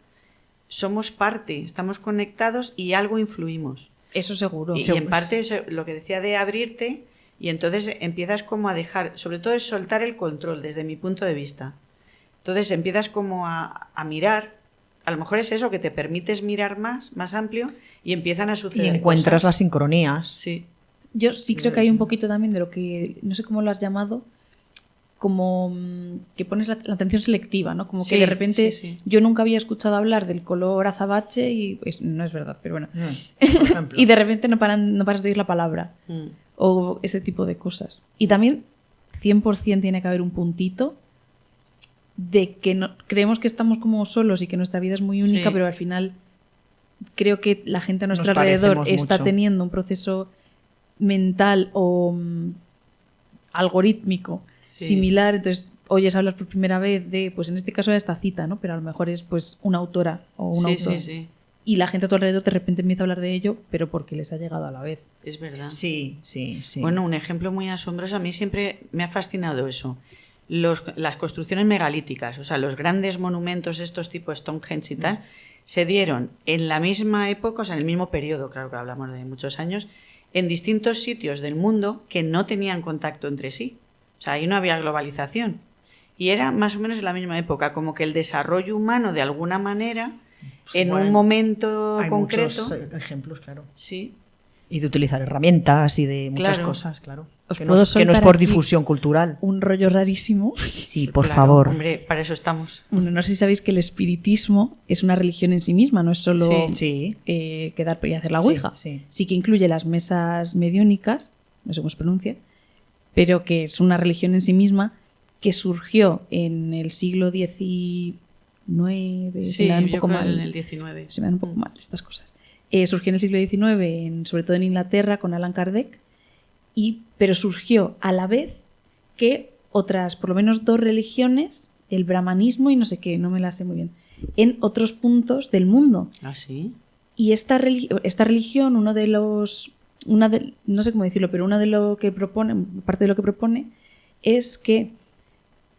somos parte, estamos conectados y algo influimos. Eso seguro. Y en parte es lo que decía de abrirte, y entonces empiezas como a dejar, sobre todo es soltar el control desde mi punto de vista. Entonces empiezas como a mirar, a lo mejor es eso, que te permites mirar más amplio y empiezan a Y suceder encuentras las cosas. sincronías. Sí, Yo sí creo que hay un poquito también de lo que, no sé cómo lo has llamado, como que pones la atención selectiva, ¿no? Como que Sí, de repente sí, sí. yo nunca había escuchado hablar del color azabache y pues, no es verdad, pero bueno. Por ejemplo. Y de repente no paras de oír la palabra Mm. o ese tipo de cosas. Y también 100% tiene que haber un puntito de que no, creemos que estamos como solos y que nuestra vida es muy única, Sí. pero al final creo que la gente a nuestro Nos alrededor parecemos está mucho. teniendo un proceso mental o algorítmico Sí. similar, entonces oyes hablar por primera vez de, pues en este caso era esta cita, ¿no? Pero a lo mejor es pues una autora o un Sí, autor. sí, sí, Y la gente a tu alrededor de repente empieza a hablar de ello, pero porque les ha llegado a la vez. es verdad. Sí, sí, sí. Bueno, un ejemplo muy asombroso, a mí siempre me ha fascinado eso. Las construcciones megalíticas, o sea, los grandes monumentos, estos tipo Stonehenge y tal, se dieron en la misma época, o sea, en el mismo periodo, claro que hablamos de muchos años, en distintos sitios del mundo que no tenían contacto entre sí. O sea, ahí no había globalización. Y era más o menos en la misma época, como que el desarrollo humano, de alguna manera, en bueno, un momento hay concreto. muchos ejemplos, claro. Sí. Y de utilizar herramientas y de muchas Claro. cosas, claro. Os Que puedo no es soltar por aquí difusión cultural. un rollo rarísimo. Sí, por Claro, favor. Hombre, para eso estamos. Bueno, no sé si sabéis que el espiritismo es una religión en sí misma, no es solo Sí. quedar y hacer la Sí, ouija. sí. Que incluye las mesas mediúnicas, no sé cómo se pronuncia, pero que es una religión en sí misma que surgió en el siglo XIX. Se me dan un yo poco creo mal. en el 19. Se me dan un poco mal estas cosas. Surgió en el siglo XIX, sobre todo en Inglaterra, con Allan Kardec, pero surgió a la vez que otras, por lo menos 2 religiones, el brahmanismo y no sé qué, no me la sé muy bien, en otros puntos del mundo. ¿Ah, sí? Y esta religión, no sé cómo decirlo, pero una de lo que propone, parte de lo que propone, es que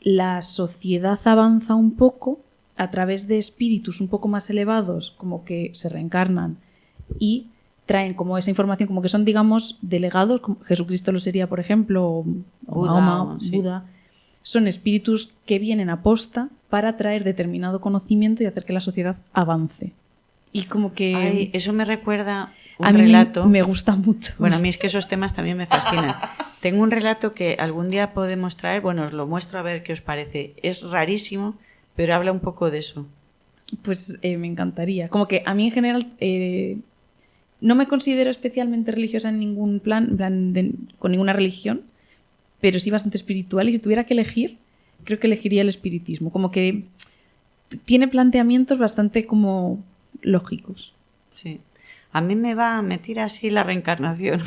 la sociedad avanza un poco a través de espíritus un poco más elevados, como que se reencarnan y traen como esa información, como que son, digamos, delegados, como Jesucristo lo sería, por ejemplo, o Mahoma, sí. Buda. Son espíritus que vienen a posta para traer determinado conocimiento y hacer que la sociedad avance. Y como que... Ay, eso me recuerda un a mí relato. me gusta mucho. Bueno, a mí es que esos temas también me fascinan. Tengo un relato que algún día podemos traer, bueno, os lo muestro a ver qué os parece. Es rarísimo, pero habla un poco de eso. Pues me encantaría. Como que a mí en general no me considero especialmente religiosa en ningún plan con ninguna religión, pero sí bastante espiritual. Y si tuviera que elegir, creo que elegiría el espiritismo. Como que tiene planteamientos bastante como lógicos. Sí. A mí me tira así la reencarnación.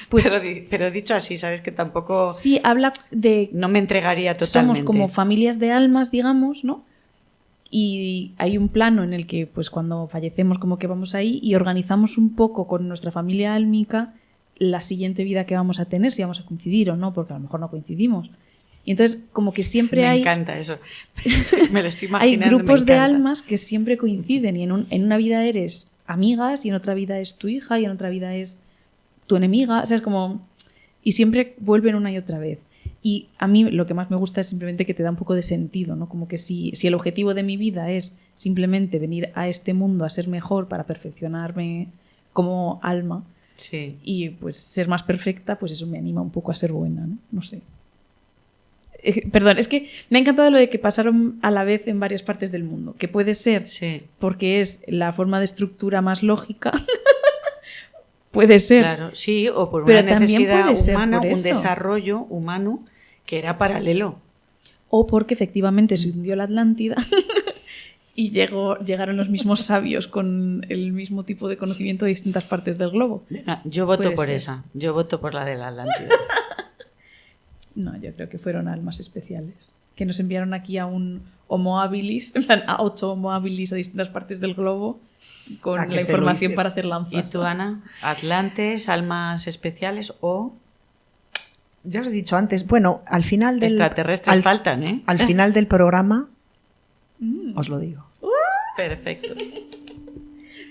Pues, pero dicho así, sabes que tampoco... Sí, habla de... No me entregaría totalmente. Somos como familias de almas, digamos, ¿no? Y hay un plano en el que, pues cuando fallecemos, como que vamos ahí y organizamos un poco con nuestra familia álmica la siguiente vida que vamos a tener, si vamos a coincidir o no, porque a lo mejor no coincidimos. Y entonces, como que siempre Me encanta eso. Me lo estoy hay imaginando. grupos de almas que siempre coinciden y en una vida eres amigas y en otra vida es tu hija y en otra vida es tu enemiga. O sea, es como... Y siempre vuelven una y otra vez. Y a mí lo que más me gusta es simplemente que te da un poco de sentido, ¿no? Como que si el objetivo de mi vida es simplemente venir a este mundo a ser mejor para perfeccionarme como alma, sí, y pues ser más perfecta, pues eso me anima un poco a ser buena, ¿no? No sé. Perdón, es que me ha encantado lo de que pasaron a la vez en varias partes del mundo, que puede ser sí, porque es la forma de estructura más lógica. Puede ser. claro, sí, o por Pero una también necesidad puede ser humana, por un eso. desarrollo humano que era paralelo. O porque efectivamente se hundió la Atlántida y llegaron los mismos sabios con el mismo tipo de conocimiento de distintas partes del globo. No, yo voto Puede por ser. esa, yo voto por la de la Atlántida. No, yo creo que fueron almas especiales que nos enviaron aquí a un Homo habilis, en plan, a 8 Homo habilis a distintas partes del globo con A que la se lo información hice. para hacer ¿Y lanzas. tú, Ana? ¿Atlantes, almas especiales o Ya os he dicho antes, bueno, al final del... extraterrestres faltan, ¿eh? Al final del programa os lo digo. Perfecto.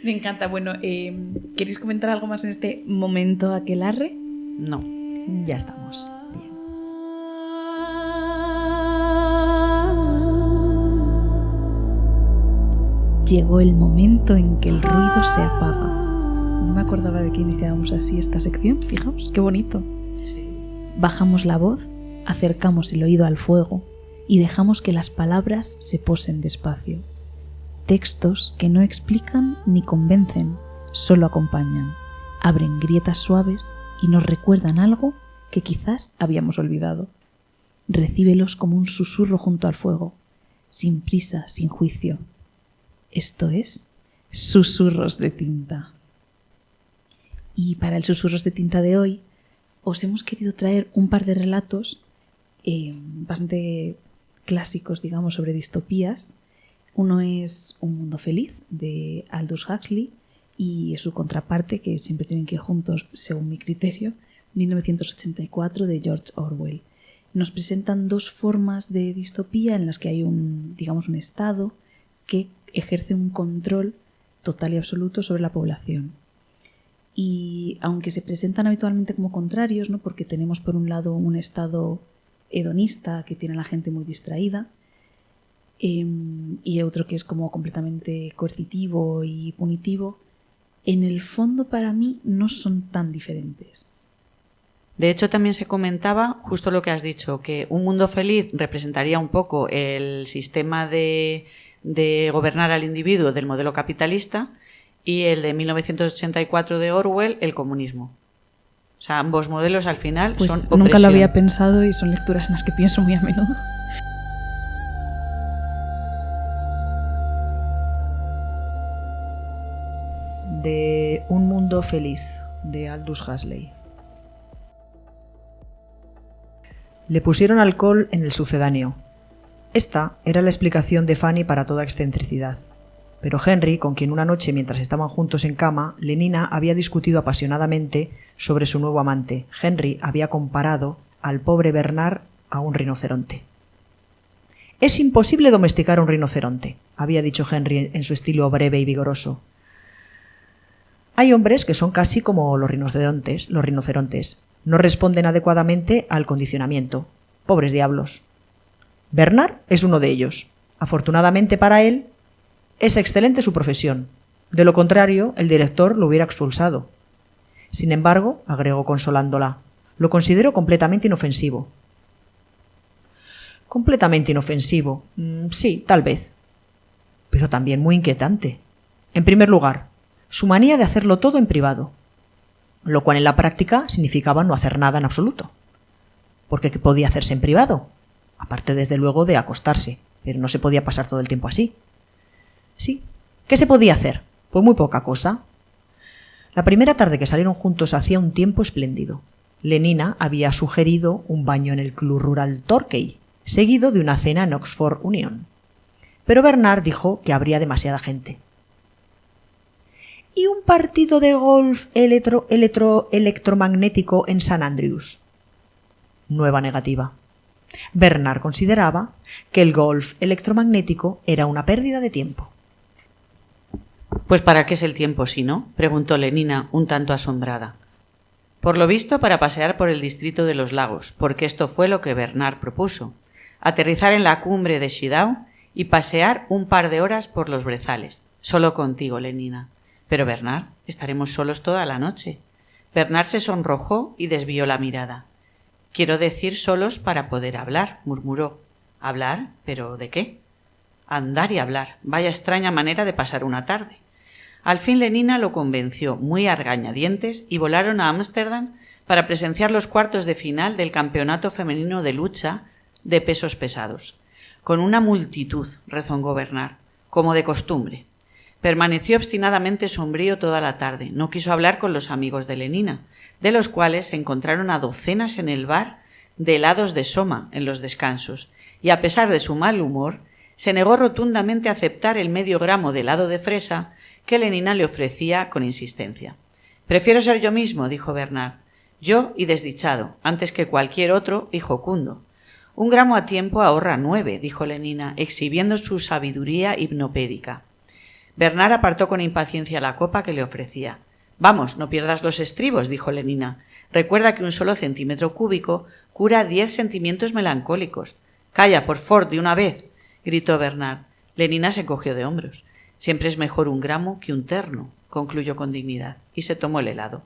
Me encanta. Bueno, ¿queréis comentar algo más en este momento aquelarre? No. Ya estamos. Bien. Llegó el momento en que el ruido se apaga. No me acordaba de que iniciábamos así esta sección. Fijaos, qué bonito. Sí. Bajamos la voz, acercamos el oído al fuego y dejamos que las palabras se posen despacio. Textos que no explican ni convencen, solo acompañan, abren grietas suaves y nos recuerdan algo que quizás habíamos olvidado. Recíbelos como un susurro junto al fuego, sin prisa, sin juicio. Esto es Susurros de Tinta. Y para el Susurros de Tinta de hoy os hemos querido traer un par de relatos bastante clásicos, digamos, sobre distopías. Uno es Un mundo feliz, de Aldous Huxley, y su contraparte, que siempre tienen que ir juntos según mi criterio, 1984, de George Orwell. Nos presentan 2 formas de distopía en las que hay un estado que ejerce un control total y absoluto sobre la población. Y aunque se presentan habitualmente como contrarios, ¿no? Porque tenemos por un lado un estado hedonista que tiene a la gente muy distraída, y otro que es como completamente coercitivo y punitivo, en el fondo para mí no son tan diferentes. De hecho, también se comentaba justo lo que has dicho, que un mundo feliz representaría un poco el sistema de gobernar al individuo del modelo capitalista y el de 1984 de Orwell, el comunismo. O sea, ambos modelos al final Pues son opresión. nunca lo había pensado y son lecturas en las que pienso muy a menudo. De Un mundo feliz, de Aldous Huxley. Le pusieron alcohol en el sucedáneo. Esta era la explicación de Fanny para toda excentricidad. Pero Henry, con quien una noche mientras estaban juntos en cama, Lenina había discutido apasionadamente sobre su nuevo amante, Henry había comparado al pobre Bernard a un rinoceronte. «Es imposible domesticar a un rinoceronte», había dicho Henry en su estilo breve y vigoroso. «Hay hombres que son casi como los rinocerontes. No responden adecuadamente al condicionamiento. Pobres diablos. Bernard es uno de ellos. Afortunadamente para él, es excelente su profesión. De lo contrario, el director lo hubiera expulsado. Sin embargo, agregó consolándola, lo considero completamente inofensivo». «Completamente inofensivo. Sí, tal vez. Pero también muy inquietante. En primer lugar, su manía de hacerlo todo en privado, lo cual en la práctica significaba no hacer nada en absoluto. Porque ¿qué podía hacerse en privado? Aparte, desde luego, de acostarse, pero no se podía pasar todo el tiempo así. Sí, ¿qué se podía hacer? Pues muy poca cosa. La primera tarde que salieron juntos hacía un tiempo espléndido. Lenina había sugerido un baño en el Club Rural Torquay, seguido de una cena en Oxford Union. Pero Bernard dijo que habría demasiada gente. ¿Y un partido de golf electromagnético en St. Andrews? Nueva negativa. Bernard consideraba que el golf electromagnético era una pérdida de tiempo. «Pues ¿para qué es el tiempo si no?», preguntó Lenina, un tanto asombrada. «Por lo visto, para pasear por el distrito de los lagos, porque esto fue lo que Bernard propuso. Aterrizar en la cumbre de Shidao y pasear un par de horas por los brezales. Solo contigo, Lenina. Pero Bernard, estaremos solos toda la noche». Bernard se sonrojó y desvió la mirada. «Quiero decir solos para poder hablar», murmuró. «¿Hablar? ¿Pero de qué?» «Andar y hablar. Vaya extraña manera de pasar una tarde». Al fin Lenina lo convenció, muy a regañadientes, y volaron a Ámsterdam para presenciar los cuartos de final del Campeonato Femenino de Lucha de Pesos Pesados. Con una multitud, rezongó Bernard, como de costumbre. Permaneció obstinadamente sombrío toda la tarde. No quiso hablar con los amigos de Lenina, de los cuales se encontraron a docenas en el bar de helados de Soma en los descansos, y a pesar de su mal humor, se negó rotundamente a aceptar el medio gramo de helado de fresa que Lenina le ofrecía con insistencia. «Prefiero ser yo mismo», dijo Bernard, «yo y desdichado, antes que cualquier otro y jocundo». «Un gramo a tiempo ahorra 9», dijo Lenina, exhibiendo su sabiduría hipnopédica. Bernard apartó con impaciencia la copa que le ofrecía. «Vamos, no pierdas los estribos», dijo Lenina. «Recuerda que un solo centímetro cúbico cura 10 sentimientos melancólicos». «Calla, por favor, de una vez», gritó Bernard. Lenina se cogió de hombros. «Siempre es mejor un gramo que un terno», concluyó con dignidad, y se tomó el helado.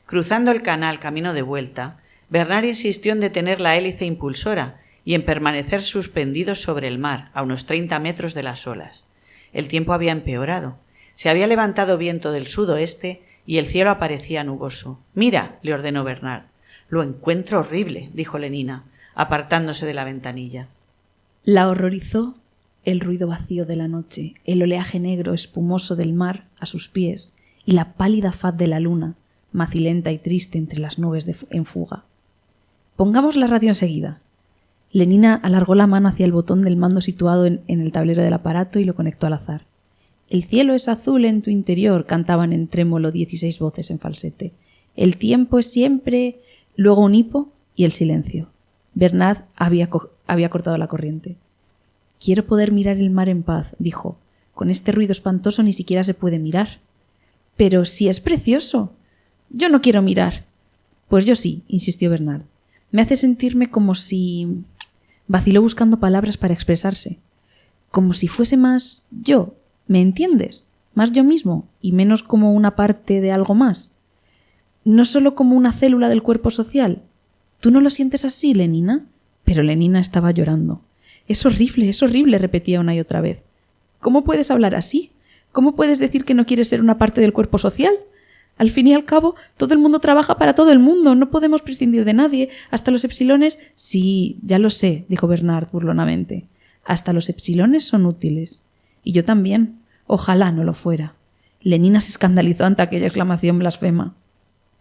Cruzando el canal camino de vuelta, Bernard insistió en detener la hélice impulsora y en permanecer suspendidos sobre el mar, a unos 30 metros de las olas. El tiempo había empeorado. Se había levantado viento del sudoeste y el cielo aparecía nuboso. «Mira», le ordenó Bernard. «Lo encuentro horrible», dijo Lenina, apartándose de la ventanilla. La horrorizó el ruido vacío de la noche, el oleaje negro espumoso del mar a sus pies y la pálida faz de la luna, macilenta y triste entre las nubes en fuga. «Pongamos la radio enseguida». Lenina alargó la mano hacia el botón del mando situado en el tablero del aparato y lo conectó al azar. «El cielo es azul en tu interior», cantaban en trémolo 16 voces en falsete. «El tiempo es siempre...». Luego un hipo y el silencio. Bernard había cortado la corriente. «Quiero poder mirar el mar en paz», dijo. «Con este ruido espantoso ni siquiera se puede mirar». «Pero si es precioso». «Yo no quiero mirar». «Pues yo sí», insistió Bernard. «Me hace sentirme como si...». Vaciló buscando palabras para expresarse. como si fuese más yo, ¿me entiendes? Más yo mismo y menos como una parte de algo más. No solo como una célula del cuerpo social. ¿Tú no lo sientes así, Lenina? Pero Lenina estaba llorando. Es horrible, repetía una y otra vez. ¿Cómo puedes hablar así? ¿Cómo puedes decir que no quieres ser una parte del cuerpo social? Al fin y al cabo, todo el mundo trabaja para todo el mundo, no podemos prescindir de nadie. Hasta los epsilones... Sí, ya lo sé, dijo Bernard burlonamente. Hasta los epsilones son útiles. Y yo también. Ojalá no lo fuera. Lenina se escandalizó ante aquella exclamación blasfema.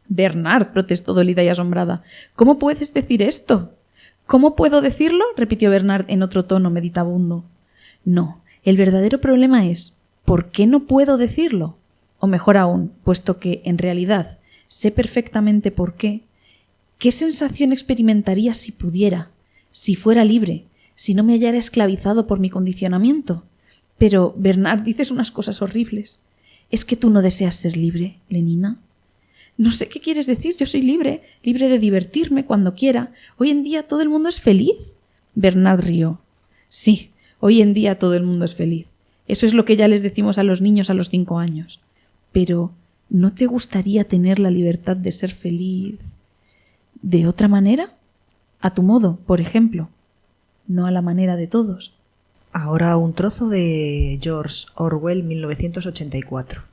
Bernard, protestó dolida y asombrada. ¿Cómo puedes decir esto? ¿Cómo puedo decirlo? Repitió Bernard en otro tono meditabundo. No, el verdadero problema es ¿por qué no puedo decirlo? O mejor aún, puesto que, en realidad, sé perfectamente por qué, ¿qué sensación experimentaría si pudiera, si fuera libre, si no me hallara esclavizado por mi condicionamiento? Pero, Bernard, dices unas cosas horribles. ¿Es que tú no deseas ser libre, Lenina? No sé qué quieres decir, yo soy libre, libre de divertirme cuando quiera. Hoy en día todo el mundo es feliz. Bernard rió. Sí, hoy en día todo el mundo es feliz. Eso es lo que ya les decimos a los niños a los 5 años. Pero, ¿no te gustaría tener la libertad de ser feliz de otra manera? A tu modo, por ejemplo, no a la manera de todos. Ahora un trozo de George Orwell, 1984.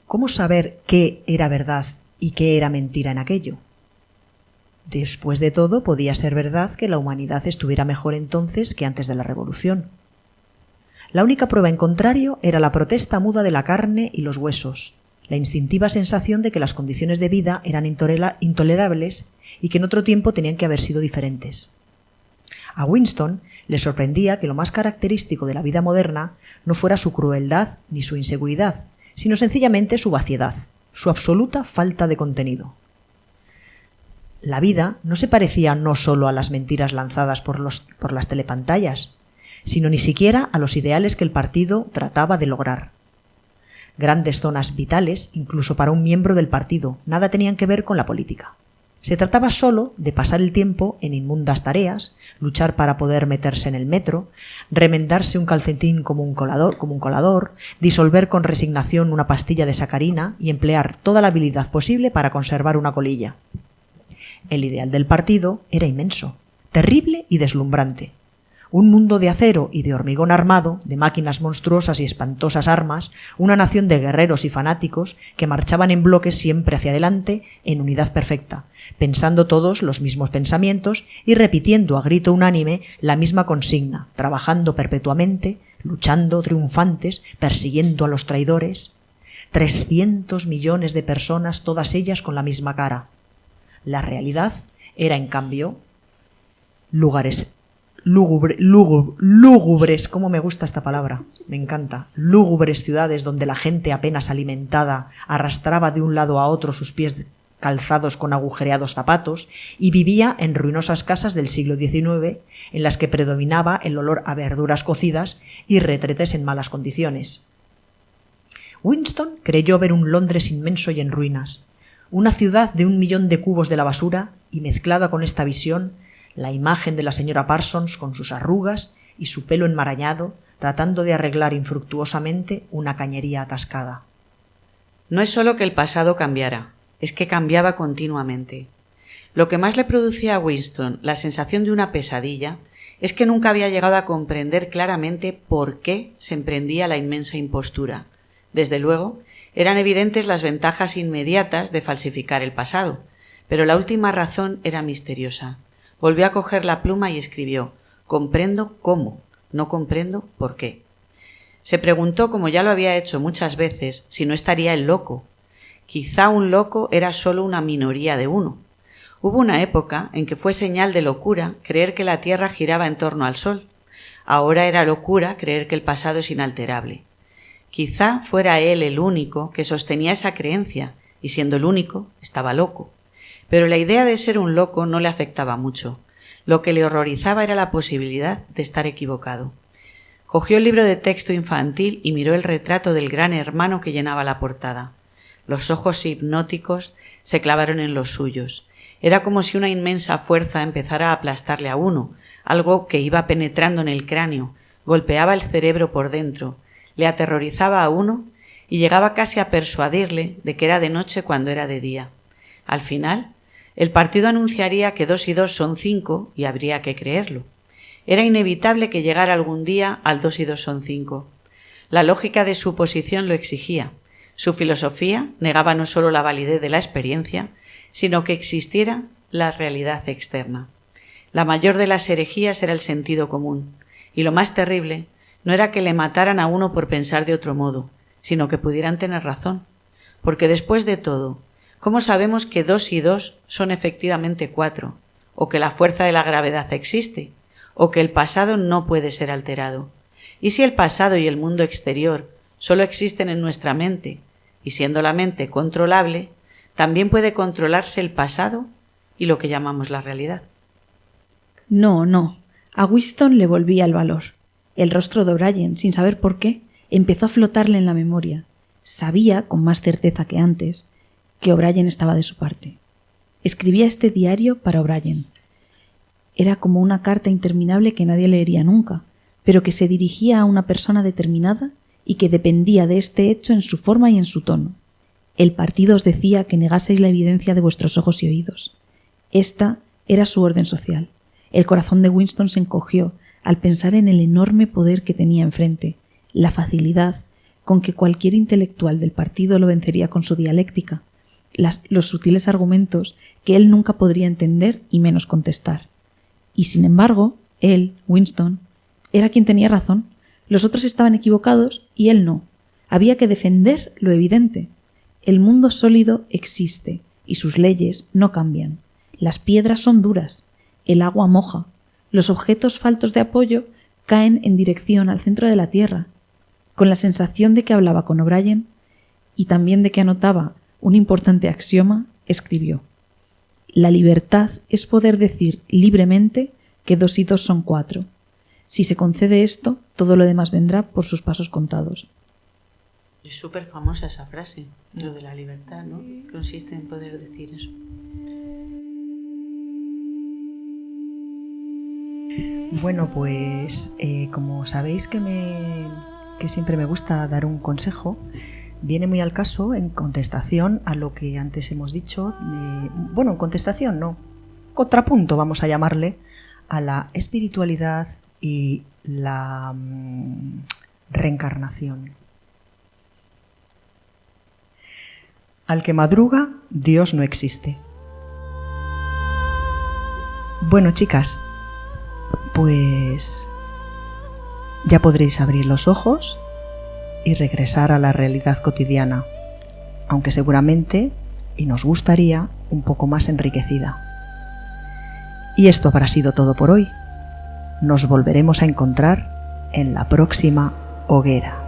¿Cómo saber qué era verdad y qué era mentira en aquello? Después de todo, podía ser verdad que la humanidad estuviera mejor entonces que antes de la Revolución. La única prueba en contrario era la protesta muda de la carne y los huesos, la instintiva sensación de que las condiciones de vida eran intolerables y que en otro tiempo tenían que haber sido diferentes. A Winston le sorprendía que lo más característico de la vida moderna no fuera su crueldad ni su inseguridad, sino sencillamente su vaciedad, su absoluta falta de contenido. La vida no se parecía no solo a las mentiras lanzadas por las telepantallas, sino ni siquiera a los ideales que el partido trataba de lograr. Grandes zonas vitales, incluso para un miembro del partido, nada tenían que ver con la política. Se trataba solo de pasar el tiempo en inmundas tareas, luchar para poder meterse en el metro, remendarse un calcetín como un colador, disolver con resignación una pastilla de sacarina y emplear toda la habilidad posible para conservar una colilla. El ideal del partido era inmenso, terrible y deslumbrante. Un mundo de acero y de hormigón armado, de máquinas monstruosas y espantosas armas, una nación de guerreros y fanáticos que marchaban en bloques siempre hacia adelante, en unidad perfecta, pensando todos los mismos pensamientos y repitiendo a grito unánime la misma consigna, trabajando perpetuamente, luchando triunfantes, persiguiendo a los traidores. 300 millones de personas, todas ellas con la misma cara. La realidad era, en cambio, lúgubres, cómo me gusta esta palabra, me encanta, lúgubres ciudades donde la gente apenas alimentada arrastraba de un lado a otro sus pies calzados con agujereados zapatos y vivía en ruinosas casas del siglo XIX en las que predominaba el olor a verduras cocidas y retretes en malas condiciones. Winston creyó ver un Londres inmenso y en ruinas, una ciudad de 1 millón de cubos de la basura y mezclada con esta visión la imagen de la señora Parsons con sus arrugas y su pelo enmarañado, tratando de arreglar infructuosamente una cañería atascada. No es solo que el pasado cambiara, es que cambiaba continuamente. Lo que más le producía a Winston la sensación de una pesadilla es que nunca había llegado a comprender claramente por qué se emprendía la inmensa impostura. Desde luego, eran evidentes las ventajas inmediatas de falsificar el pasado, pero la última razón era misteriosa. Volvió a coger la pluma y escribió: «Comprendo cómo, no comprendo por qué». Se preguntó, como ya lo había hecho muchas veces, si no estaría el loco. Quizá un loco era solo una minoría de uno. Hubo una época en que fue señal de locura creer que la Tierra giraba en torno al Sol. Ahora era locura creer que el pasado es inalterable. Quizá fuera él el único que sostenía esa creencia, y siendo el único, estaba loco. Pero la idea de ser un loco no le afectaba mucho. Lo que le horrorizaba era la posibilidad de estar equivocado. Cogió el libro de texto infantil y miró el retrato del gran hermano que llenaba la portada. Los ojos hipnóticos se clavaron en los suyos, Era como si una inmensa fuerza empezara a aplastarle a uno, algo que iba penetrando en el cráneo, golpeaba el cerebro por dentro, le aterrorizaba a uno y llegaba casi a persuadirle de que era de noche cuando era de día. Al final, el partido anunciaría que 2 y 2 son 5 y habría que creerlo. Era inevitable que llegara algún día al 2 y 2 son 5. La lógica de su posición lo exigía. Su filosofía negaba no solo la validez de la experiencia, sino que existiera la realidad externa. La mayor de las herejías era el sentido común, y lo más terrible no era que le mataran a uno por pensar de otro modo, sino que pudieran tener razón. Porque después de todo, ¿cómo sabemos que 2 y 2 son efectivamente 4? ¿O que la fuerza de la gravedad existe? ¿O que el pasado no puede ser alterado? ¿Y si el pasado y el mundo exterior solo existen en nuestra mente, y siendo la mente controlable, también puede controlarse el pasado y lo que llamamos la realidad? No. A Winston le volvía el valor. El rostro de O'Brien, sin saber por qué, empezó a flotarle en la memoria. Sabía, con más certeza que antes, que O'Brien estaba de su parte. Escribía este diario para O'Brien. Era como una carta interminable que nadie leería nunca, pero que se dirigía a una persona determinada y que dependía de este hecho en su forma y en su tono. El partido os decía que negaseis la evidencia de vuestros ojos y oídos. Esta era su orden social. El corazón de Winston se encogió al pensar en el enorme poder que tenía enfrente, la facilidad con que cualquier intelectual del partido lo vencería con su dialéctica, los sutiles argumentos que él nunca podría entender y menos contestar. Y sin embargo, él, Winston, era quien tenía razón. Los otros estaban equivocados y él no. Había que defender lo evidente. El mundo sólido existe y sus leyes no cambian. Las piedras son duras, el agua moja, los objetos faltos de apoyo caen en dirección al centro de la Tierra. Con la sensación de que hablaba con O'Brien y también de que anotaba un importante axioma, escribió: la libertad es poder decir libremente que 2 y 2 son 4. Si se concede esto, todo lo demás vendrá por sus pasos contados. Es súper famosa esa frase, lo de la libertad, ¿no? Consiste en poder decir eso. Bueno, pues como sabéis que siempre me gusta dar un consejo, viene muy al caso en contestación a lo que antes hemos dicho. En contestación no, contrapunto vamos a llamarle a la espiritualidad y la reencarnación. Al que madruga, Dios no existe. Bueno, chicas, pues ya podréis abrir los ojos y regresar a la realidad cotidiana, aunque seguramente, y nos gustaría, un poco más enriquecida. Y esto habrá sido todo por hoy. Nos volveremos a encontrar en la próxima hoguera.